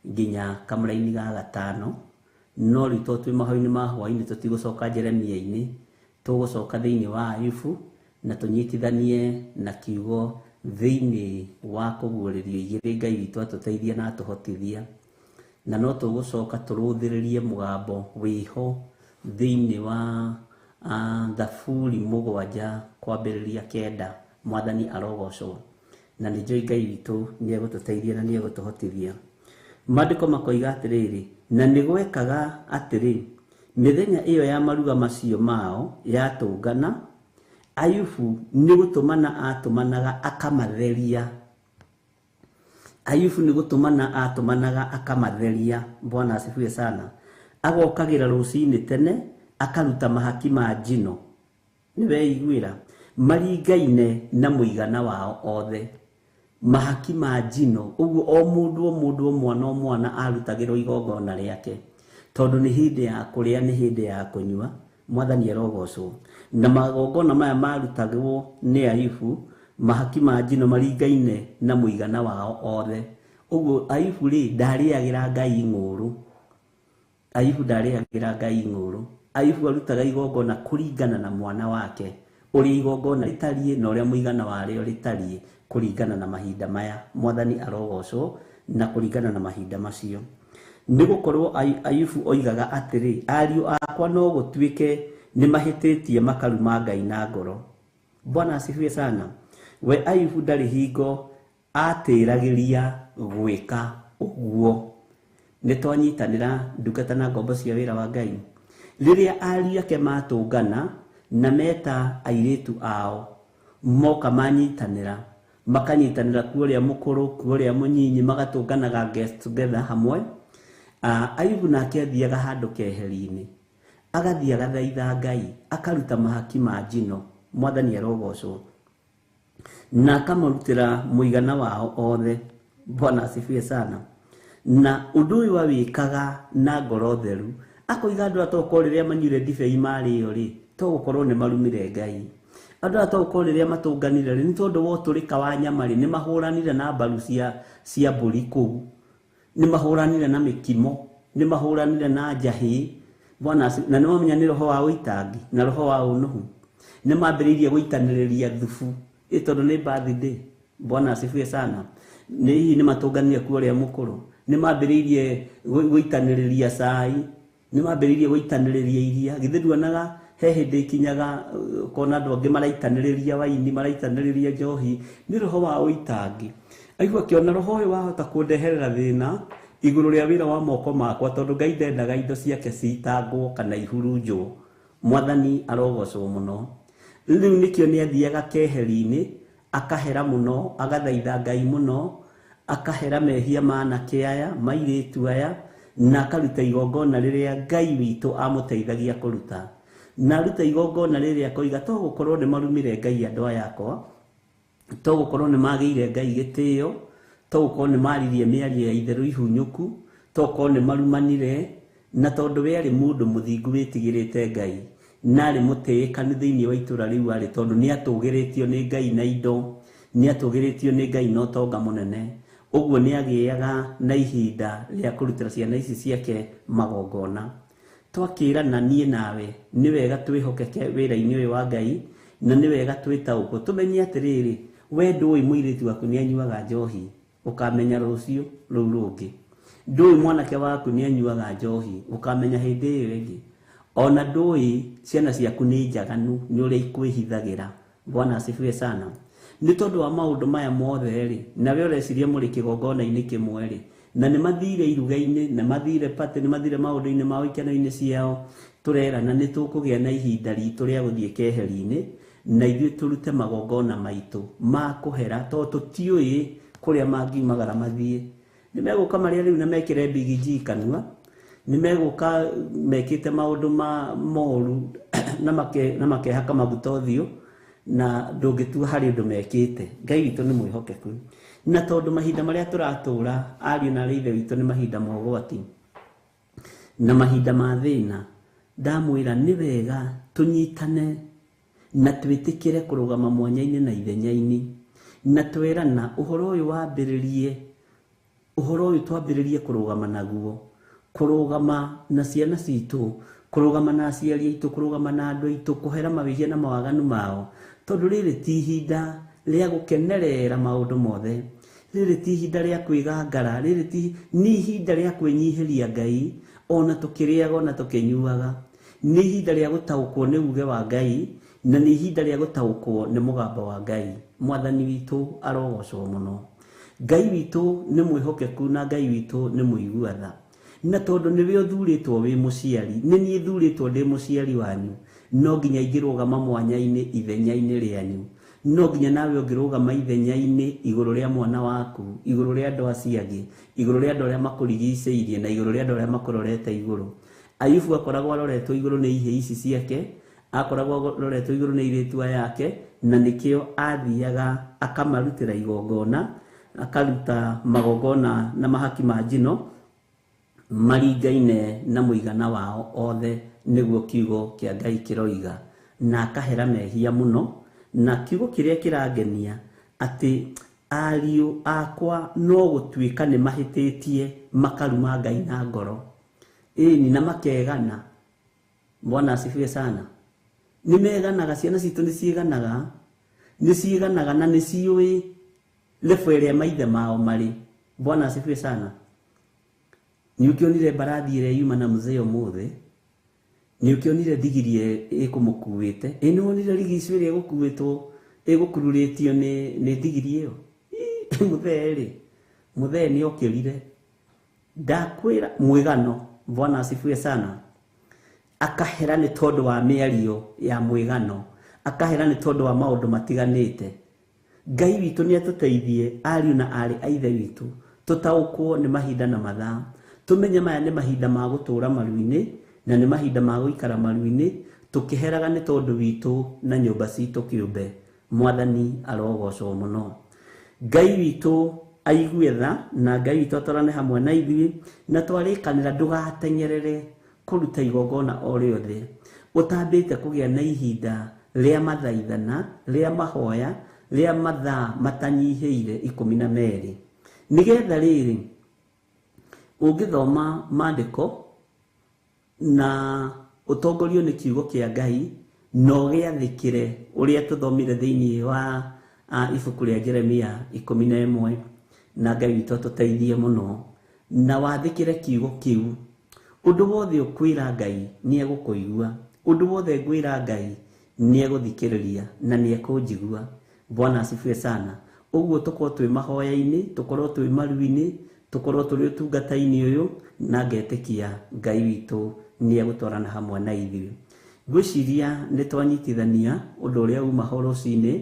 nginya kamũra-inĩ ga 5. No rĩu tondũ twĩ mahoya-inĩ ma hwainĩ tũtigũcoka Jeremia-inĩ, tũgũcoka thĩinĩ wa Ayubu na tũnyitithanie na kiugo thĩinĩ wa kũguũrĩrio igĩrĩ. Ngai witũ atũteithie na atũhotithia, na no tũgũcoka tũrũthĩrĩrie mũgambo wĩho thĩinĩ wa Thaburi 7 kwambĩrĩria 9. Mwathani arogocwo, na nĩ njũĩ Ngai witũ nĩ egũtũteithia na nĩ egũtũhotithia. Maandĩko makoiga atĩrĩrĩ, na nĩ gwekaga atĩrĩ, mĩthenya ĩyo ya maruga macio mao yatũngana, Ayubu nĩ gũtũmana atũmanaga akamatheria. Ayubu nĩ gũtũmana atũmanaga akamatheria. Bwana asifiwe sana. Agokagĩra rũcinĩ tene, akaruta mahaki ma njino. Nĩweiguĩra maringaine na mũigana wao othe. Mahaki ma njino, ũguo o mũndũ o mwana arutagĩrwo igongona rĩake, tondũ nĩ hĩndĩ ya kũrĩa, nĩ hĩndĩ ya kũnyua. Mwathani arogocwo. Na magongona maya marutagwo nĩ Ayubu, mahaki ma njino maringaine na mũigana wao othe. Ũguo Ayubu ndarĩagĩra Ngai ng'ũrũ. Ayubu ndarĩagĩra Ngai ng'ũrũ. Ayubu arutaga igongona kũringana na mwana wake, ũrĩa igongona rĩtariĩ na ũrĩa mũigana warĩo rĩtariĩ, kũringana na mahinda maya. Mwathani arogocwo na kũringana na mahinda macio. Nĩ gũkorwo Ayubu oigaga atĩrĩ, ariũ akwa no gũtuĩke nĩ mahĩtĩtie makaruma Ngai na ngoro. Bwana asifiwe sana. We Ayubu ndarĩ hingo atĩragĩria gwĩka ũguo. Nĩ twanyitanĩra ndungata na ngombo cia wĩra wa Ngai. Rĩrĩa ariũ ake matũngana na meta airĩtu ao, moka manyitanĩra, makanyitanĩra kuo ũrĩa mũkũrũ, kuo ũrĩa mũnyinyi, magatũnganaga get together hamwe. Ayubu nake athiaga handũ keheri-inĩ, agathiĩ agathaitha Ngai, akaruta mahaki ma njino. Mwathani arogocwo. Na akamũrutĩra mũigana wao othe. Bwana asifiwe sana. Na ũndũ ũyũ awĩkaga na ngoro theru. Akoiga andũ atokorwo rĩrĩa manyuire ndibei marĩo rĩ, togũkorwo nĩ marumire Ngai. Andũ atokorwo rĩrĩa matũnganire rĩ, nĩ tondũ wa ũtũrĩka wa nyama rĩ, nĩ mahũranire na mbaru cia mbũri kũu, nĩ mahũranire na mĩkimo, nĩ mahũranire na njahĩ. Bwana, na nĩ mamenya nĩ roho wa ũitangi na roho wa ũnuhu. Nĩ mambĩrĩirie gũitanĩrĩria thubu tondũ nĩ birthday. Bwana asifiwe sana. Nĩ matũnganire kuo ũrĩa mũkũrũ, nĩ mambĩrĩirie gũitanĩrĩria cai, nĩ mambĩrĩirie gũitanĩrĩria iria. Githĩ nduonaga he hĩndĩ ikinyaga kona andũ angĩ maraitanĩrĩria waini, maraitanĩrĩria njohi? Nĩ roho wa ũitangi. Aigua akĩona roho ũyũ wahota kũndeherera thĩna igũrũ rĩa wĩra wa moko makwa, tondũ Ngai ndendaga indo ciake citangwo kana ihurunjwo. Mwathani arogocwo mũno. Rĩu nĩkĩo nĩ athiaga keheri-inĩ, akahera mũno, agathaitha Ngai mũno, akahera mehia ma anake aya, mairĩtu aya, na akaruta igongona rĩrĩa Ngai witũ amũteithagia kũruta. Na aruta igongona rĩrĩa akoiga to gũkorwo nĩ marumire Ngai andũ aya akwa, to gũkorwo nĩ magĩire Ngai gĩtĩo, to gũkorwo nĩ maririe mĩario ya itherũ ihunyũku, to gũkorwo nĩ marumanire, na tondũ we arĩ mũndũ mũthingu wĩtigĩrĩte Ngai, na arĩ mũtĩĩkanu thĩinĩ wa itũra rĩu arĩ, tondũ nĩ atũgĩrĩtio nĩ Ngai na indo, nĩ atũgĩrĩtio nĩ Ngai na ũtonga mũnene. Ũguo nĩ agĩaga na ihinda rĩa kũrutĩra ciana ici ciake magongona. Twakĩrana niĩ nawe nĩ wega twĩhokeke wĩra-inĩ ũyũ wa Ngai, na nĩ wega twĩtaũkwo, tũmenye atĩrĩrĩ, we ndũĩ mũirĩtu waku nĩ anyuaga njohi, ũkamenya rũciũ rũu rũngĩ. Ndũĩ mwanake waku nĩ anyuaga njohi, ũkamenya hĩndĩ ĩyo ĩngĩ. Ona ndũĩ ciana ciaku nĩ njaganu, nĩ ũrĩa ikwĩhithagĩra. Bwana asifiwe sana. Nĩ tondũ wa maũndũ maya mothe rĩ, nawe ũreciria mũrĩ kĩgongona-inĩ kĩmwe rĩ, na nĩ mathire iruga-inĩ, na mathire pate, nĩ mathire maũndũ-inĩ ma ikeno-inĩ ciao, tũrerana nĩ tũkũgĩa na ihinda ritũ rĩa gũthiĩ keheri-inĩ, na ithuĩ tũrute magongona maitũ ma kũhera tondũ tũtiũĩ kũrĩa mangiumagara mathiĩ. Nĩ megũka marĩa rĩu na mekĩre mbigiji kanua, nĩ megũka mekĩte maũndũ moru na makehaka maguta ũthiũ na ndũngĩtua harĩ ũndũ mekĩte. Ngai witũ nĩ mwĩhokeku, na tondũ mahinda marĩa tũratũra ariũ na arĩ a ithe witũ nĩ mahinda ma ũgwati na mahinda ma thĩna, ndamwĩra nĩ wega tũnyitane na twĩtĩkĩre kũrũgama mwanya-inĩ na ithenya-inĩ, na twerana ũhoro ũyũ twambĩrĩrie kũrũgama naguo, kũrũgama na ciana citũ, kũrũgama na aciari aitũ, kũrũgama na andũ aitũ, kũhera mawĩhia na mawaganu mao, tondũ rĩrĩ ti ihinda rĩa gũkenerera maũndũ mothe, rĩrĩ ti ihinda rĩa kwĩgangara, rĩrĩ nĩ ihinda rĩa kwĩnyihĩria Ngai ona tũkĩrĩaga ona tũkĩnyuaga. Nĩ ihinda rĩa gũtaũkwo nĩ uge wa Ngai na nĩ ihinda rĩa gũtaũkwo nĩ mũgambo wa Ngai. Mwathani witũ arogocwo mũno. Ngai witũ nĩ mwĩhokeku na Ngai witũ nĩ mũigua tha, na tondũ nĩwe ũthurĩtwo wĩ mũciari, nĩ niĩ thurĩtwo ndĩ mũciari wanyu, no nginya ingĩrũgama mwanya-inĩ ithenya-inĩ rĩanyu, no nginya nawe ũngĩrũgama ithenya-inĩ igũrũ rĩa mwana waku, igũrũ rĩa andũ acio angĩ, igũrũ rĩa andũ arĩa makũrigicĩirie na igũrũ rĩa andũ arĩa makũrorete igũrũ. Ayubu akoragwo aroretwo igũrũ nĩ ihĩ ici ciake, akoragwo aroretwo igũrũ nĩ irĩtua yake, na nĩkĩo athiaga akamarutĩra igongona, akaruta magongona na mahaki ma njino maringaine na mũigana wao othe, nĩguo kiugo kĩa Ngai kĩroiga, na akahera mehia mũno. Na kiugo kĩrĩa kĩrangenia atĩ ariũ akwa no gũtuĩka nĩ mahĩtĩtie makaruma Ngai na ngoro, ĩni na makegana. Bwana asifiwe sana. Nĩ meganaga, ciana citũ nĩ ciĩganaga na nĩ ciũĩ level ĩrĩa maithe mao marĩ. Bwana asifiwe sana. Nĩ ũkĩonire mbarathi ĩrĩa yuma na mzee ũmũthĩ, nĩ ũkĩonire ndigiri ĩkũmũkuĩte, nĩ wonire rigicu ĩrĩa ĩgũkururĩtio nĩ ndigiri ĩyo. Mũthee nĩ okĩrire, ndakwĩra mwĩgano. Bwana asifiwe sana. Akahera nĩ tondũ wa mĩario ya mwĩgano, akahera nĩ tondũ wa maũndũ matiganĩte. Ngai witũ nĩ atũteithie ariũ na arĩ a ithe witũ, tũtaũkwo nĩ mahinda na mathaa, tũmenye maya nĩ mahinda ma gũtũũra maru-inĩ na nĩ mahinda ma gũikara maru-inĩ, tũkĩheraga nĩ tondũ witũ na nyũmba citũ kĩũmbe. Mwathani arogocwo mũno. Ngai witũ aigue tha, na Ngai witũ atwarane hamwe na ithuĩ, na twarĩkanĩra ndũgateng'erere kũruta igongona o rĩothe ũtambĩte kũgĩa na ihinda rĩa mathaithana, rĩa mahoya, rĩa mathaa matanyihĩire 12, nĩgetha rĩrĩ ũngĩthoma maandĩko na ũtongorio nĩ kiugo kĩa Ngai na ũgĩathĩkĩre ũrĩa tũthomire thĩinĩ wa ibuku rĩa Jeremia 11, na Ngai witũ atũteithie mũno, na wathĩkĩre kiugo kĩu. Ũndũ wothe ũkwĩra Ngai nĩ egũkũigua, ũndũ wothe ngwĩra Ngai nĩ egũthikĩrĩria na nĩ ekũnjigua. Bwana asifiwe sana. Ũguo tũkorwo twĩ mahoya-inĩ, tũkorwo twĩ maru-inĩ, tũkorwo tũrĩ ũtungata-inĩ ũyũ, na ngetĩkia Ngai witũ nĩ egũtwarana hamwe na ithuĩ. Ngwĩciria nĩ twanyitithania ũndũ ũrĩa uma ho rũcinĩ,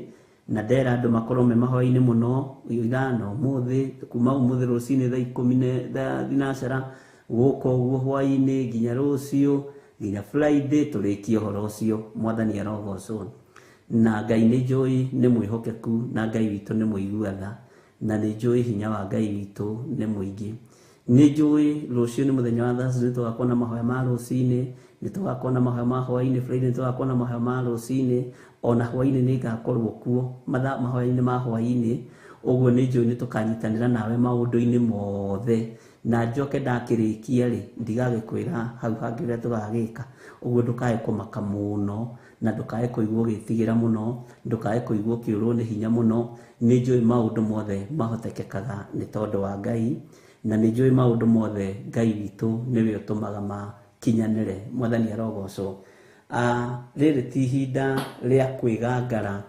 na ndera andũ makorwo me mahoya-inĩ mũno ira na ũmũthĩ, kuma ũmũthĩ rũcinĩ thaa thinacara gũka ũguo hwaĩ-inĩ nginya rũciũ nginya Friday tũrĩkie ũhoro ũcio. Mwathani arogocwo. Na Ngai nĩ njũĩ nĩ mwĩhokeku, na Ngai witũ nĩ mũigua tha, na nĩ njũĩ hinya wa Ngai witũ nĩ mũingĩ. Nĩ njũĩ rũciũ nĩ mũthenya wa Thursday, nĩ tũgakorwo na mahoya ma rũcinĩ, nĩ tũgakorwo na mahoya ma hwaĩ-inĩ, Friday nĩ tũgakorwo na mahoya ma rũcinĩ, ona hwaĩ-inĩ nĩ ngakorwo kuo mahoya-inĩ ma hwaĩ-inĩ. Ũguo nĩ njũĩ nĩ tũkanyitanĩra nawe maũndũ-inĩ mothe, na njoke ndakĩrĩkia rĩ ndigagĩkwĩra hau hangĩ ũrĩa tũgagĩka. Ũguo ndũkae kũmaka mũno, na ndũkae kũigua ũgĩtigĩra mũno, ndũkae kũigua ũkĩũrwo nĩ hinya mũno. Nĩ njũĩ maũndũ mothe mahotekekaga nĩ tondũ wa Ngai, na nĩ njũĩ maũndũ mothe Ngai witũ nĩwe ũtũmaga makinyanĩre. Mwathani arogocwo. Rĩrĩ ti ihinda rĩa kwĩgangara,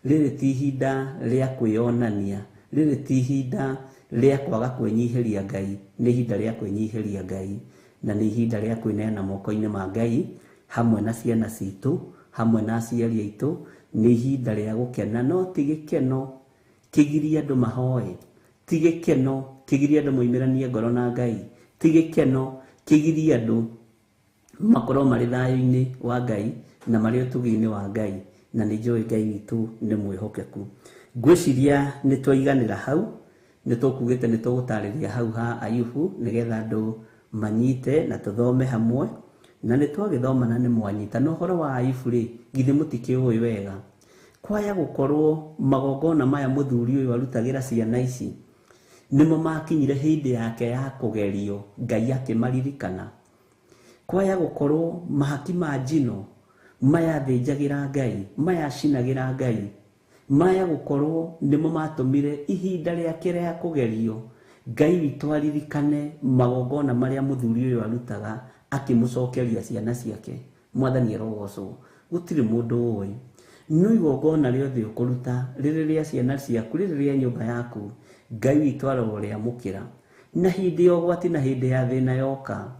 rĩrĩ ti ihinda rĩa kwĩonania, rĩrĩ ti ihinda rĩa kwaga kwĩnyihĩria Ngai, nĩ ihinda rĩa kwĩnyihĩria Ngai, na nĩ ihinda rĩa kwĩneana moko-inĩ ma Ngai, hamwe na ciana citũ, hamwe na aciari aitũ, nĩ ihinda rĩa gũkena, no ti gĩkeno kĩgirie andũ mahoe, ti gĩkeno kĩgirie andũ moimĩranie ngoro na Ngai, ti gĩkeno kĩgirie andũ makorwo marĩ thayũ-inĩ wa Ngai na marĩ ũtugi-inĩ wa Ngai, na nĩ njũĩ Ngai witũ nĩ mwĩhokeku. Ngwĩciria nĩ twaiganĩra hau, nĩ tũkugĩte nĩ tũgũtarĩria hau ha Ayubu nĩgetha andũ manyite na tũthome hamwe, na nĩ twagĩthoma na nĩ mwanyita. Na ũhoro wa Ayubu rĩ, githĩ mũtikĩũĩ wega kwaya gũkorwo magongona maya mũthuri ũyũ arutagĩra ciana ici nĩmo makinyire hĩndĩ yake ya kũgerio, Ngai akĩmaririkana. Kwaya gũkorwo mahaki ma njino maya thĩnjagĩra Ngai, maya cinagĩra Ngai, maya gũkorwo nĩmo matũmire ihinda rĩake rĩa kũgerio Ngai witũ aririkane magongona marĩa mũthuri ũyũ arutaga akĩmũcokeria ciana ciake. Mwathani arogocwo. Gũtirĩ mũndũ ũĩ, no igongona rĩothe ũkũruta rĩrĩ rĩa ciana ciaku, rĩrĩ rĩa nyũmba yaku, Ngai witũ arorĩamũkĩra. Na hĩndĩ ya ũgwati na hĩndĩ ya thĩna yoka,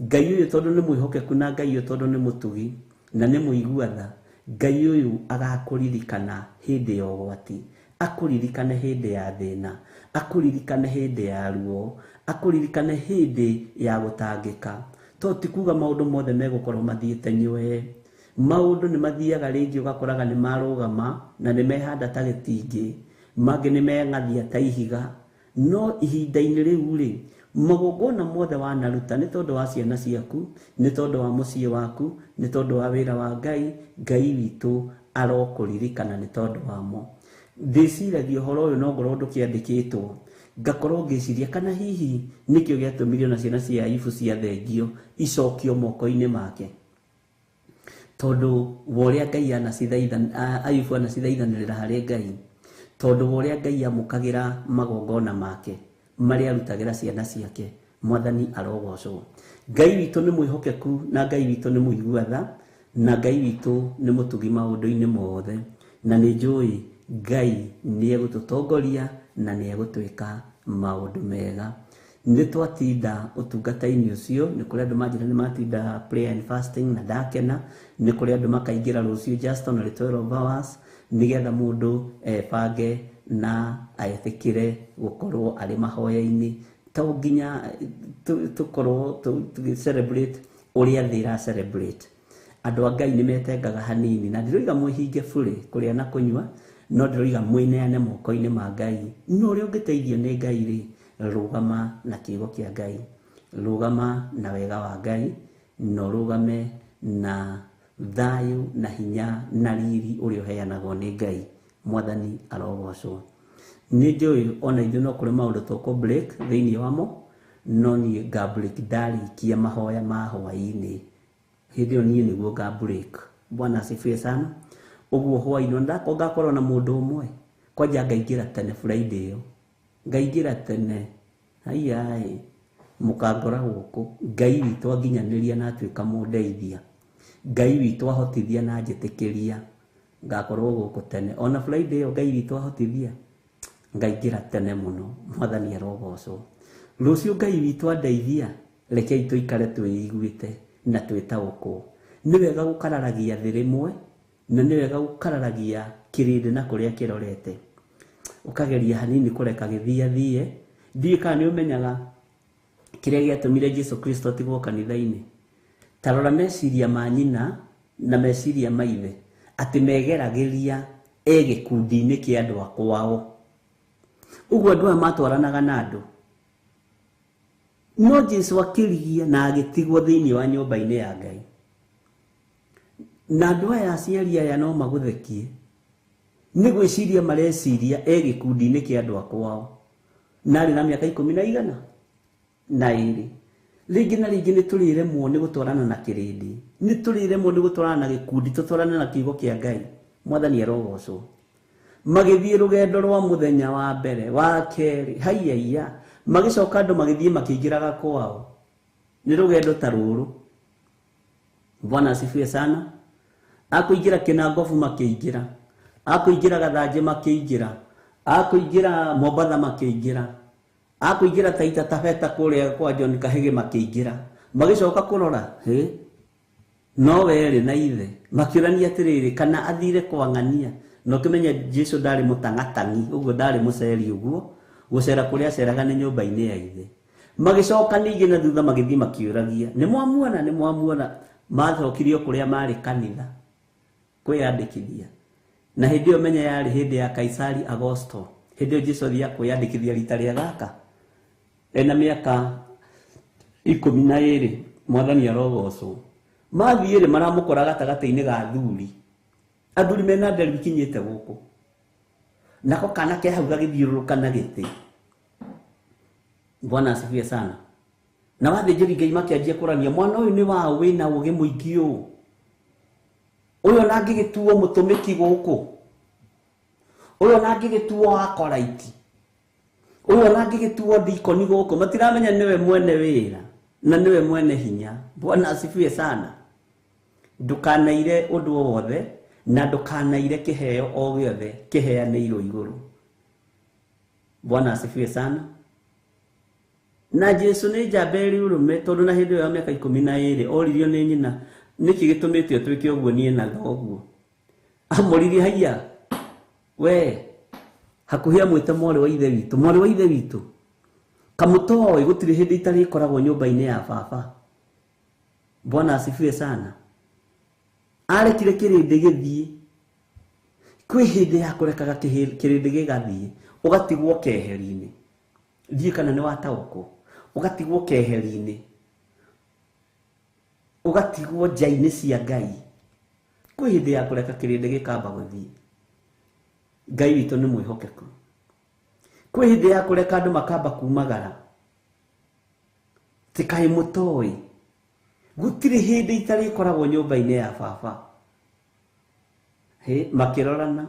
Ngai ũyũ tondũ nĩ mwĩhokeku na Ngai ũyũ tondũ nĩ mũtugi na nĩ mũigua-tha, Ngai ũyũ agakũririkana hĩndĩ ya ũgwati, akũririkane hĩndĩ ya thĩna, akũririkane hĩndĩ ya ruo, akũririkane hĩndĩ ya gũtangĩka. To ti kuga maũndũ mothe megũkorwo mathiĩte nyue. Maũndũ nĩ mathiaga rĩngĩ ũgakoraga nĩ marũgama na nĩ mehanda ta gĩtingĩ, mangĩ nĩ meng'athia ta ihiga. No ihinda-inĩ rĩu rĩ, magongona mothe wanaruta nĩ tondũ wa ciana ciaku, nĩ tondũ wa mũciĩ waku, nĩ tondũ wa wĩra wa Ngai, Ngai witũ arokũririkana nĩ tondũ wamo. Ndĩciragia ũhoro ũyũ no ngorwo ndũkĩandĩkĩtwo, ngakorwo ngĩciria kana hihi nĩkĩo gĩatũmire na ciana cia Ayubu cia thengio icokio moko-inĩ make. Tondũ worĩa Ngai Ayubu anacithaithanĩrĩra harĩ Ngai, tondũ worĩa Ngai amũkagĩra magongona make marĩa arutagĩra ciana ciake. Mwathani arogocwo. Ngai witũ nĩ mwĩhokeku na Ngai witũ nĩ mũigua-tha, na Ngai witũ nĩ mũtugi maũndũ-inĩ mothe, na nĩ njũĩ Ngai nĩ egũtũtongoria na nĩ egũtwĩka maũndũ mega. Nĩ twatinda ũtungata-inĩ ũcio, nĩ kũrĩ andũ manjĩra nĩ matinda prayer and fasting na ndakena, nĩ kũrĩ andũ makaingĩra rũciũ just on 12 hours nĩgetha mũndũ ebange na aethĩkĩre gũkorwo arĩ mahoya-inĩ. To nginya tũkorwo tũgĩ-celebrate ũrĩa thĩ ĩra celebrate. Andũ a Ngai nĩ metengaga hanini, na ndĩroiga mwĩhinge bũrĩ kũrĩa na kũnyua, no ndĩroiga mwĩneane moko-inĩ ma Ngai. No ũrĩa ũngĩteithio nĩ Ngai rĩ, rũgama na kiugo kĩa Ngai, rũgama na wega wa Ngai, na rũgame na thayũ na hinya na riri ũrĩa ũheanagwo nĩ Ngai. Mwathani arogocwo. Nĩ njũĩ ona ithuĩ no kũrĩ maũndũ tũkũ break thĩinĩ wamo, no niĩ nga break ndarĩkia mahoya ma hwaĩ-inĩ. Hĩndĩ ĩyo niĩ nĩguo nga break. Bwana asifiwe sana. Ũguo hwaĩ-inĩ ngakorwo na mũndũ ũmwe, kwanja ngaingĩra tene Friday ĩyo, ngaingĩra tene, ai mũkangora gũkũ, Ngai witũ anginyanĩria na atuĩka mũndeithia, Ngai witũ ahotithia na njĩtĩkĩria, ngakorwo gũkũ tene. Ona Friday ĩyo Ngai witũ ahotithia, ngaingĩra tene mũno. Mwathani arogocwo. Rũciũ Ngai witũ andeithia, rekei tũikare twĩiguĩte na twĩtaũkwo. Nĩ wega gũkararagia thĩ rĩmwe, na nĩ wega gũkararagia kĩrĩndĩ na kũrĩa kĩrorete, ũkageria hanini kũreka gĩthiathie. Ndiũĩ kana nĩ ũmenyaga kĩrĩa gĩatũmire Jesũ Kristo atigwo kanitha-inĩ. Ta rora meciria ma nyina na meciria ma ithe, atĩ megeragĩria gĩkundi-inĩ kĩa andũ a kwao. Ũguo andũ aya matwaranaga na andũ, no Jesũ akĩrigia na agĩtigwo thĩinĩ wa nyũmba-inĩ ya Ngai. Na andũ aya aciari aya no magũthekie, nĩ gwĩciria mareciria gĩkundi-inĩ kĩa andũ a kwao, na arĩ na mĩaka 12. Rĩngĩ na rĩngĩ nĩ tũrĩremwo nĩ gũtwarana na kĩrĩndĩ, nĩ tũrĩremwo nĩ gũtwarana na gĩkundi, tũtwarane na kiugo kĩa Ngai. Mwathani arogocwo. Magĩthiĩ rũgendo rwa mũthenya wa mbere, wa kerĩ, haiya, magĩcoka andũ magĩthiĩ makĩingĩraga kwao. Nĩ rũgendo ta rũrũ. Bwana asifiwe sana. Akũingĩra Kĩnangobu makĩingĩra, akũingĩra Gathanjĩ makĩingĩra, akũingĩra Mombatha makĩingĩra, akũingĩra Taita Taveta kũrĩa kwa John Kahĩge makĩingĩra, magĩcoka kũrora no were na ithe makiurania atiriri kana athire kwa ng'ania no kimenya Jesu ndari mutangatangi uguo ndari muceri uguo gucera kuria ceraga ni nyumba-ini ya ithe magicoka ningi na thutha magithii makiuragia ni mwamuona mathokirio kuria mari kanitha kwiyandikithia na hindi yo menya yari hindi ya Kaisari Agosto hindi yo Jesu thia kwiyandikithia rita ria gaka ena miaka 12 mwathani arogocwo mathiire maramukora gatagata-ini ga athuri mena nderi kinyite guku nako kana ke hau gagithiururuka na giti Bwana asifiwe sana na wathĩnjĩri Ngai makianjia kũrania mwana ũyũ nĩ wa wĩna ũgĩ mũingĩ ũyũ na angĩgĩtuo mũtũmĩki gũkũ ũyũ na angĩgĩtuo akoraiti ũyũ na angĩgĩtuo dikoni gũkũ matiramenya niwe mwene wĩra na niwe mwene hinya Bwana asifiwe sana ndukanaire ũndũ wothe na ndukanaire kĩheo o gĩothe kĩheanĩirwo igũrũ Bwana asifiwe sana na Jesu nĩ njamba ĩrĩ ũrũme tondũ na hĩndĩ ĩyo ya mĩaka 12 oririo nĩ nyina nĩkĩ gĩtũmĩte ũtuĩke ũguo niĩ na thoguo amũririe haiya we hakuhĩ amwĩte mwarĩ wa ithe witũ kamũtoi gũtirĩ hĩndĩ itarĩ koragwo nyũmba-inĩ ya baba Bwana asifiwe sana arekire kĩrĩndĩ gĩthiĩ kwĩ hĩndĩ ya kũrekaga kĩrĩndĩ gĩgathiĩ ũgatigwo keheri-inĩ thiĩ kana nĩ wataũkwo ugatigwo keheri-inĩ ugatigwo nja-inĩ cia Ngai kwĩ hĩndĩ ya kũreka kĩrĩndĩ gĩkamba gũthiĩ Ngai witũ nĩ mwĩhokeku kwĩ hĩndĩ ya kũreka andũ makamba kumagara tikaĩ mũtoi gũtirĩ hĩndĩ itarĩ koragwo nyũmba-inĩ ya baba makĩrorana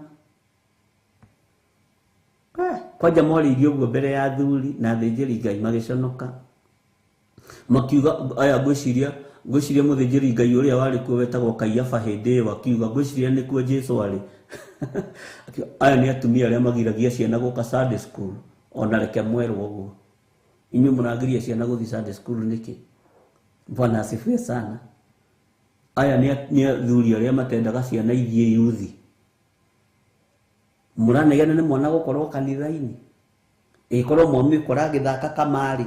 kwanja moririo ũguo mbere ya athuri na athĩnjĩri Ngai magĩconoka makiuga aya ngwĩciria mũthĩnjĩri Ngai ũrĩa warĩ kuo wetagwo Kaiafa hĩndĩ ĩyo akiuga ngwĩciria nĩkuo Jesu arĩ aya nĩ atumia arĩa magiragia ciana gũka Sunday school ona reke mwerwo ũguo inyuĩ mũrangĩria ciana gũthiĩ Sunday school nĩkĩ Bwana asifiwe sana aya nĩ athuri arĩa matendaga ciana ithiĩ yuthi muranegana nĩ mwana gũkorwo kanitha-inĩ ĩkorwo mwamĩkora gĩthaka kamari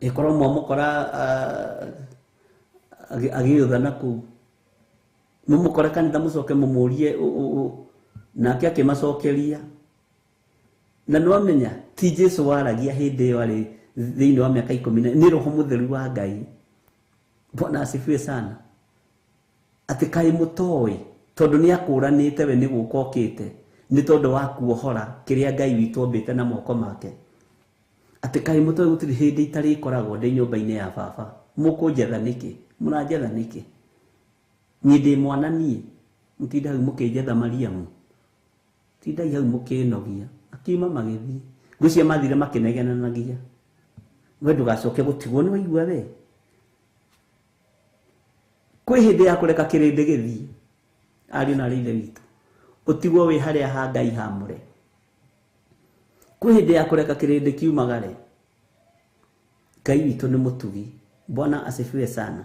ĩkorwo mwamũkora agĩũtha na kũu mũmũkore kanitha mũcoke mũmũrie nake akĩmacokeria na nĩwamenya ti Jesu waragia hĩndĩ ĩyo arĩ thĩinĩ wa mĩaka 10 nĩ Roho Mũtheru wa Ngai Bwana asifiwe sana atĩ kaĩ mũtoi tondũ nĩ akũranĩte we nĩ gũka okĩte nĩ tondũ wa kuohora kĩrĩa Ngai witũ ombĩte na moko make atĩ kaĩ mũtoi gũtirĩ hĩndĩ itarĩ koragwo ndĩ nyũmba-inĩ ya baba mũkũnjetha nĩkĩ mũranjetha nĩkĩ niĩ ndĩ mwana niĩ mũtinda hau mũkĩnjetha Mariamu tindai hau mũkĩnogia akiuma magĩthiĩ ngwĩciria mathire makĩnegenanagia we ndũgacoke gũtigwo nĩ waigua we kwĩ hĩndĩ ya kũreka kĩrĩndĩ gĩthiĩ ariũ na ithe witũ ũtigwo wĩ harĩa ha Ngai hamũre kwĩ hĩndĩ ya kũreka kĩrĩndĩ kiumagare Ngai witũ nĩ mũtugi Bwana asifiwe sana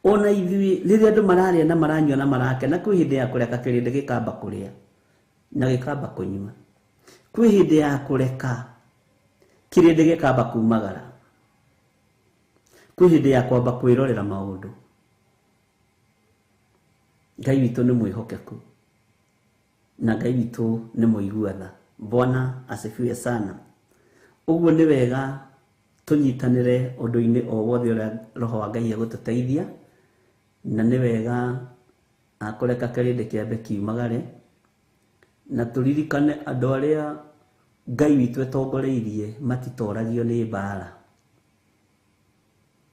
ona ithuĩ rĩrĩa andũ mararĩa na maranyua na marakena kwĩ hĩndĩ ya kũreka kĩrĩndĩ gĩkamba kũrĩa na gĩkamba kũnyua kwĩ hĩndĩ ya kũreka kĩrĩndĩ gĩkamba kumagara kwĩ hĩndĩ ya kwamba kwĩrorera maũndũ Ngai witũ nĩ mwĩhokeku na Ngai witũ nĩ mũigua tha Bwana asifiwe sana ũguo nĩ wega tũnyitanĩre ũndũ-inĩ o wothe ũrĩa Roho wa Ngai egũtũteithia na nĩ wega akũreka kĩrĩndĩ kĩambe kiumagare na tũririkane andũ arĩa Ngai witũ etongoreirie matitoragio nĩ mbara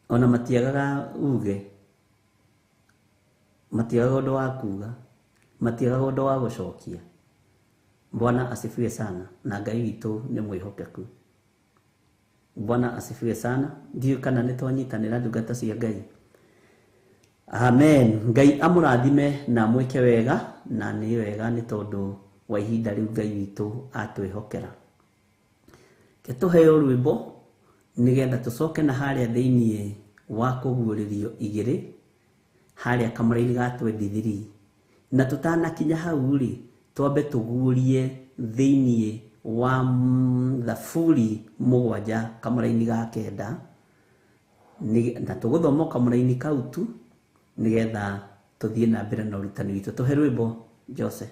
ona matiagaga uge matiagaga ũndũ wa kuga matiagaga ũndũ wa gũcokia Bwana asifiwe sana na Ngai witũ nĩ mwĩhokeku Bwana asifiwe sana ndiyo kana nĩtwanyitanĩra ndungata cia Ngai amen Ngai amũrathime na mwĩke wega na nĩ wega nĩ tondũ wa ihinda rĩu Ngai witũ atwĩhokera ketũheo rwĩmbo nĩgetha tũcoke na harĩa thĩinĩ wa kũguũrĩrio igĩrĩ haria kamũra-inĩ ga 23 na tutanakinya hau ri twambe tugurie thĩinĩ wa Thaburi 7 kamũra-inĩ ga 9 na tũgũthoma kamũra-inĩ kau tu nigetha tuthie na mbere na ũrutani witũ. Tũhe rwĩmbo Jose.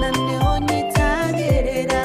na nĩ ũnyitagĩrĩra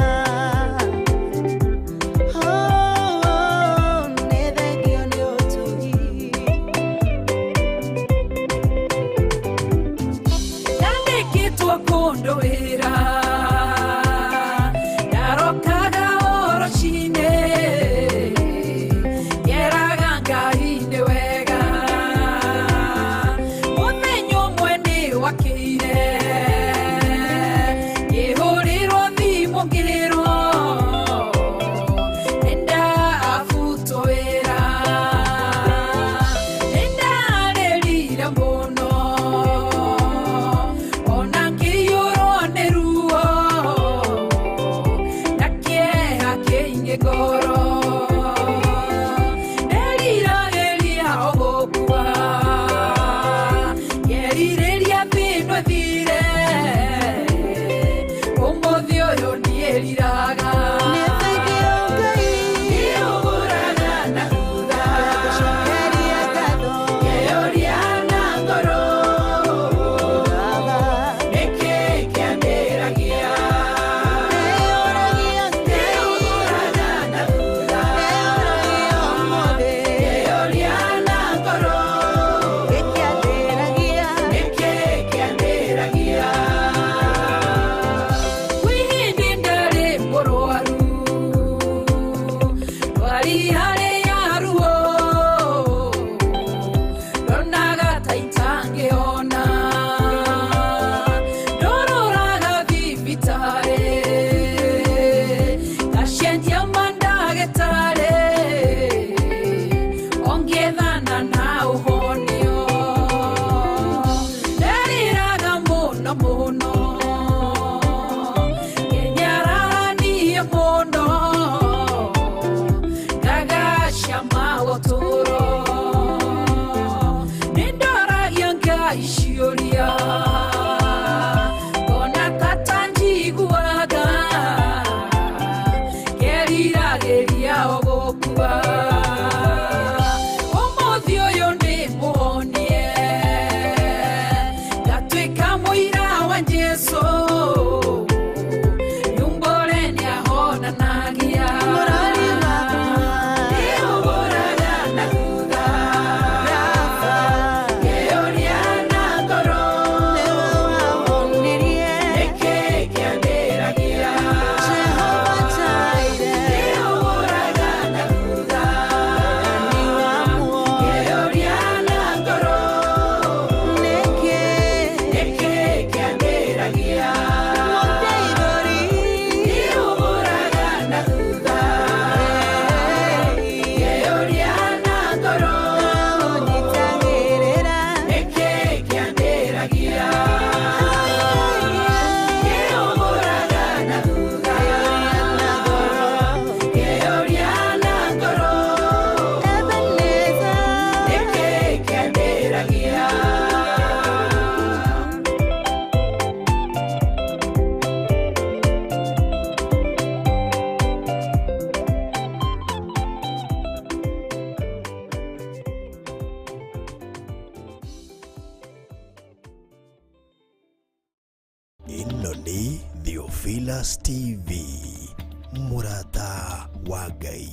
ĩno nĩ Theophilus TV, mũrata wa Ngai.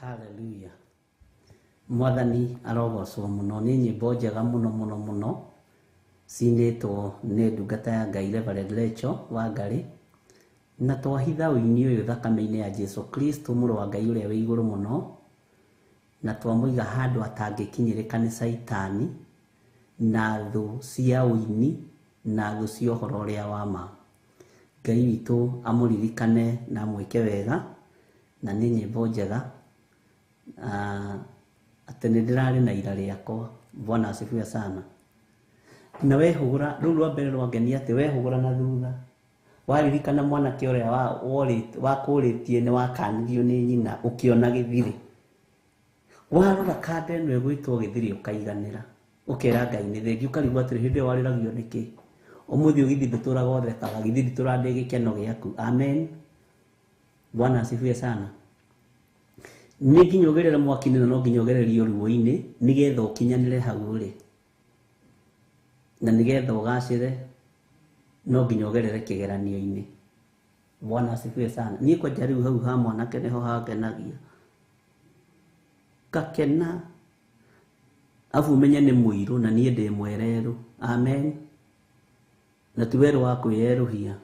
Hallelujah. Mwathani arogocwo muno, ni nyimbo njega muno muno muno cinitwo ni ndungata ya Ngai Reverend Rachel Wangari, na twahitha uini uyu thakame-ini ya Jesu Kristo muru wa Ngai uria wi iguru muno, na twamuiga handu atangikinyirika ni Saitani na thu cia uini na thu cia uhoro uria wa ma. Ngai witu amuririkane na amwike wega, na ni nyimbo njega ati ndirari na ira riakwa. Bwana asifiwe sana. Na wehugura riu rwa mbere rwangenia ati wehugura na thutha waririkana mwanake ũrĩa wakũrĩtie nĩ wakanirio nĩ nyina ũkĩona gĩthirĩ, warora kanda ĩno ĩgwĩtwo gĩthirĩ ũkaiganĩra, ũkera Ngai nĩ thengiũ, ũkarigwo atĩrĩ hĩndĩ ĩyo warĩragio nĩkĩ? Ũmũthĩ ũgĩthiĩ ndũtũraga ũthekaga, githiri tũrandĩ gĩkeno gĩaku. Amen. Bwana asifiwe sana. Nĩ nginya ũgerere mwaki-inĩ na no nginya ũgererio ruo-inĩ nĩgetha ũkinyanĩre hau ũrĩ, na nĩgetha ũgacĩre no nginya ũgerere kĩgeranio-inĩ. Bwana asifiwe sana. Niĩ kwanja rĩu hau ha mwanake nĩho hangenagia, ngakena, afu ũmenye nĩ mũirũ na niĩ ndĩ mwererũ. Amen. Na ti werũ wa kwĩyerũhia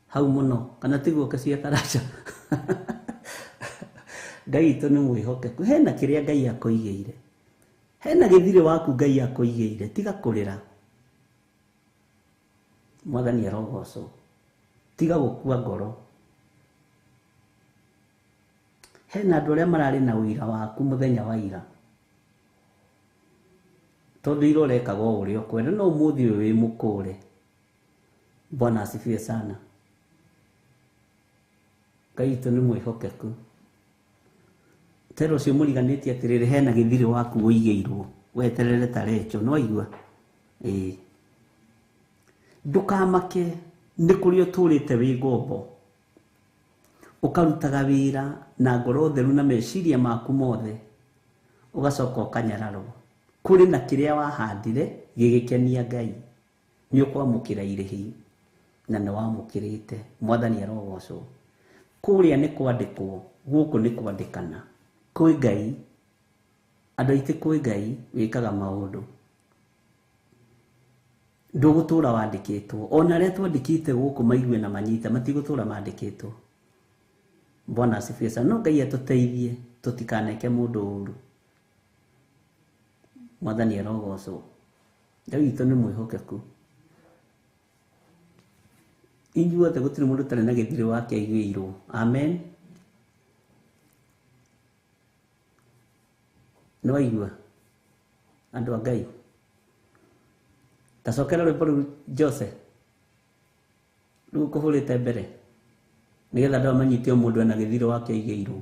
hau mũno, kana tiguo cia Taraca. Ngai witũ nĩ mwĩhokeku, hena kĩrĩa Ngai akũigĩire, hena gĩthirĩ waku Ngai akũigĩire, tiga kũrĩra. Mwathani arogocwo, tiga gũkua ngoro. Hena andũ arĩa mararĩ na ũira waku mũthenya wa ira, tondũ ira ũrekaga o ũrĩa ũkwenda, no ũmũthĩ ũyũ wĩ mũkũre. Bwana asifiwe sana. Ngai witũ nĩ mwĩhokeku. Tero ũcio mũriganĩtie atĩrĩrĩ, hena gĩthirĩ waku ũigĩirwo, weterere Tarecho, no igua? Ndũkamake, nĩ kũrĩ ũtũrĩte wĩ ngombo, ũkarutaga wĩra na ngoro theru na meciria maku mothe, ũgacoka ũkanyararwo. Kũrĩ na kĩrĩa wahandire gĩgĩkenia Ngai, nĩ ũkwamũkĩra irĩhi na nĩ wamũkĩrĩte. Mwathani arogocwo. Kũrĩa nĩ kwandĩkwo, gũkũ nĩ kwandĩkana. Kwĩ Ngai, andũ aitĩ kwĩ Ngai wĩkaga maũndũ, ndũgũtũra wandĩkĩtwo. Ona arĩa twandĩkĩte gũkũ maigue na manyita matigũtũra mandĩkĩtwo. Bwana asifiwe sana. No Ngai atũteithie tũtikaneke mũndũ ũru. Mwathani arogocwo. Ngai witũ nĩ mwĩhokeku. Inyuothe gũtirĩ mũndũ ũtarĩ na gĩthirĩ wake aiguĩirwo. Amen. No aigua andũ a Ngai, tacokera rwĩmbo rũu Jose rĩu kũhũrĩte mbere nĩgetha andũ amanyite o mũndũ ena gĩthirĩ wake aigĩirwo.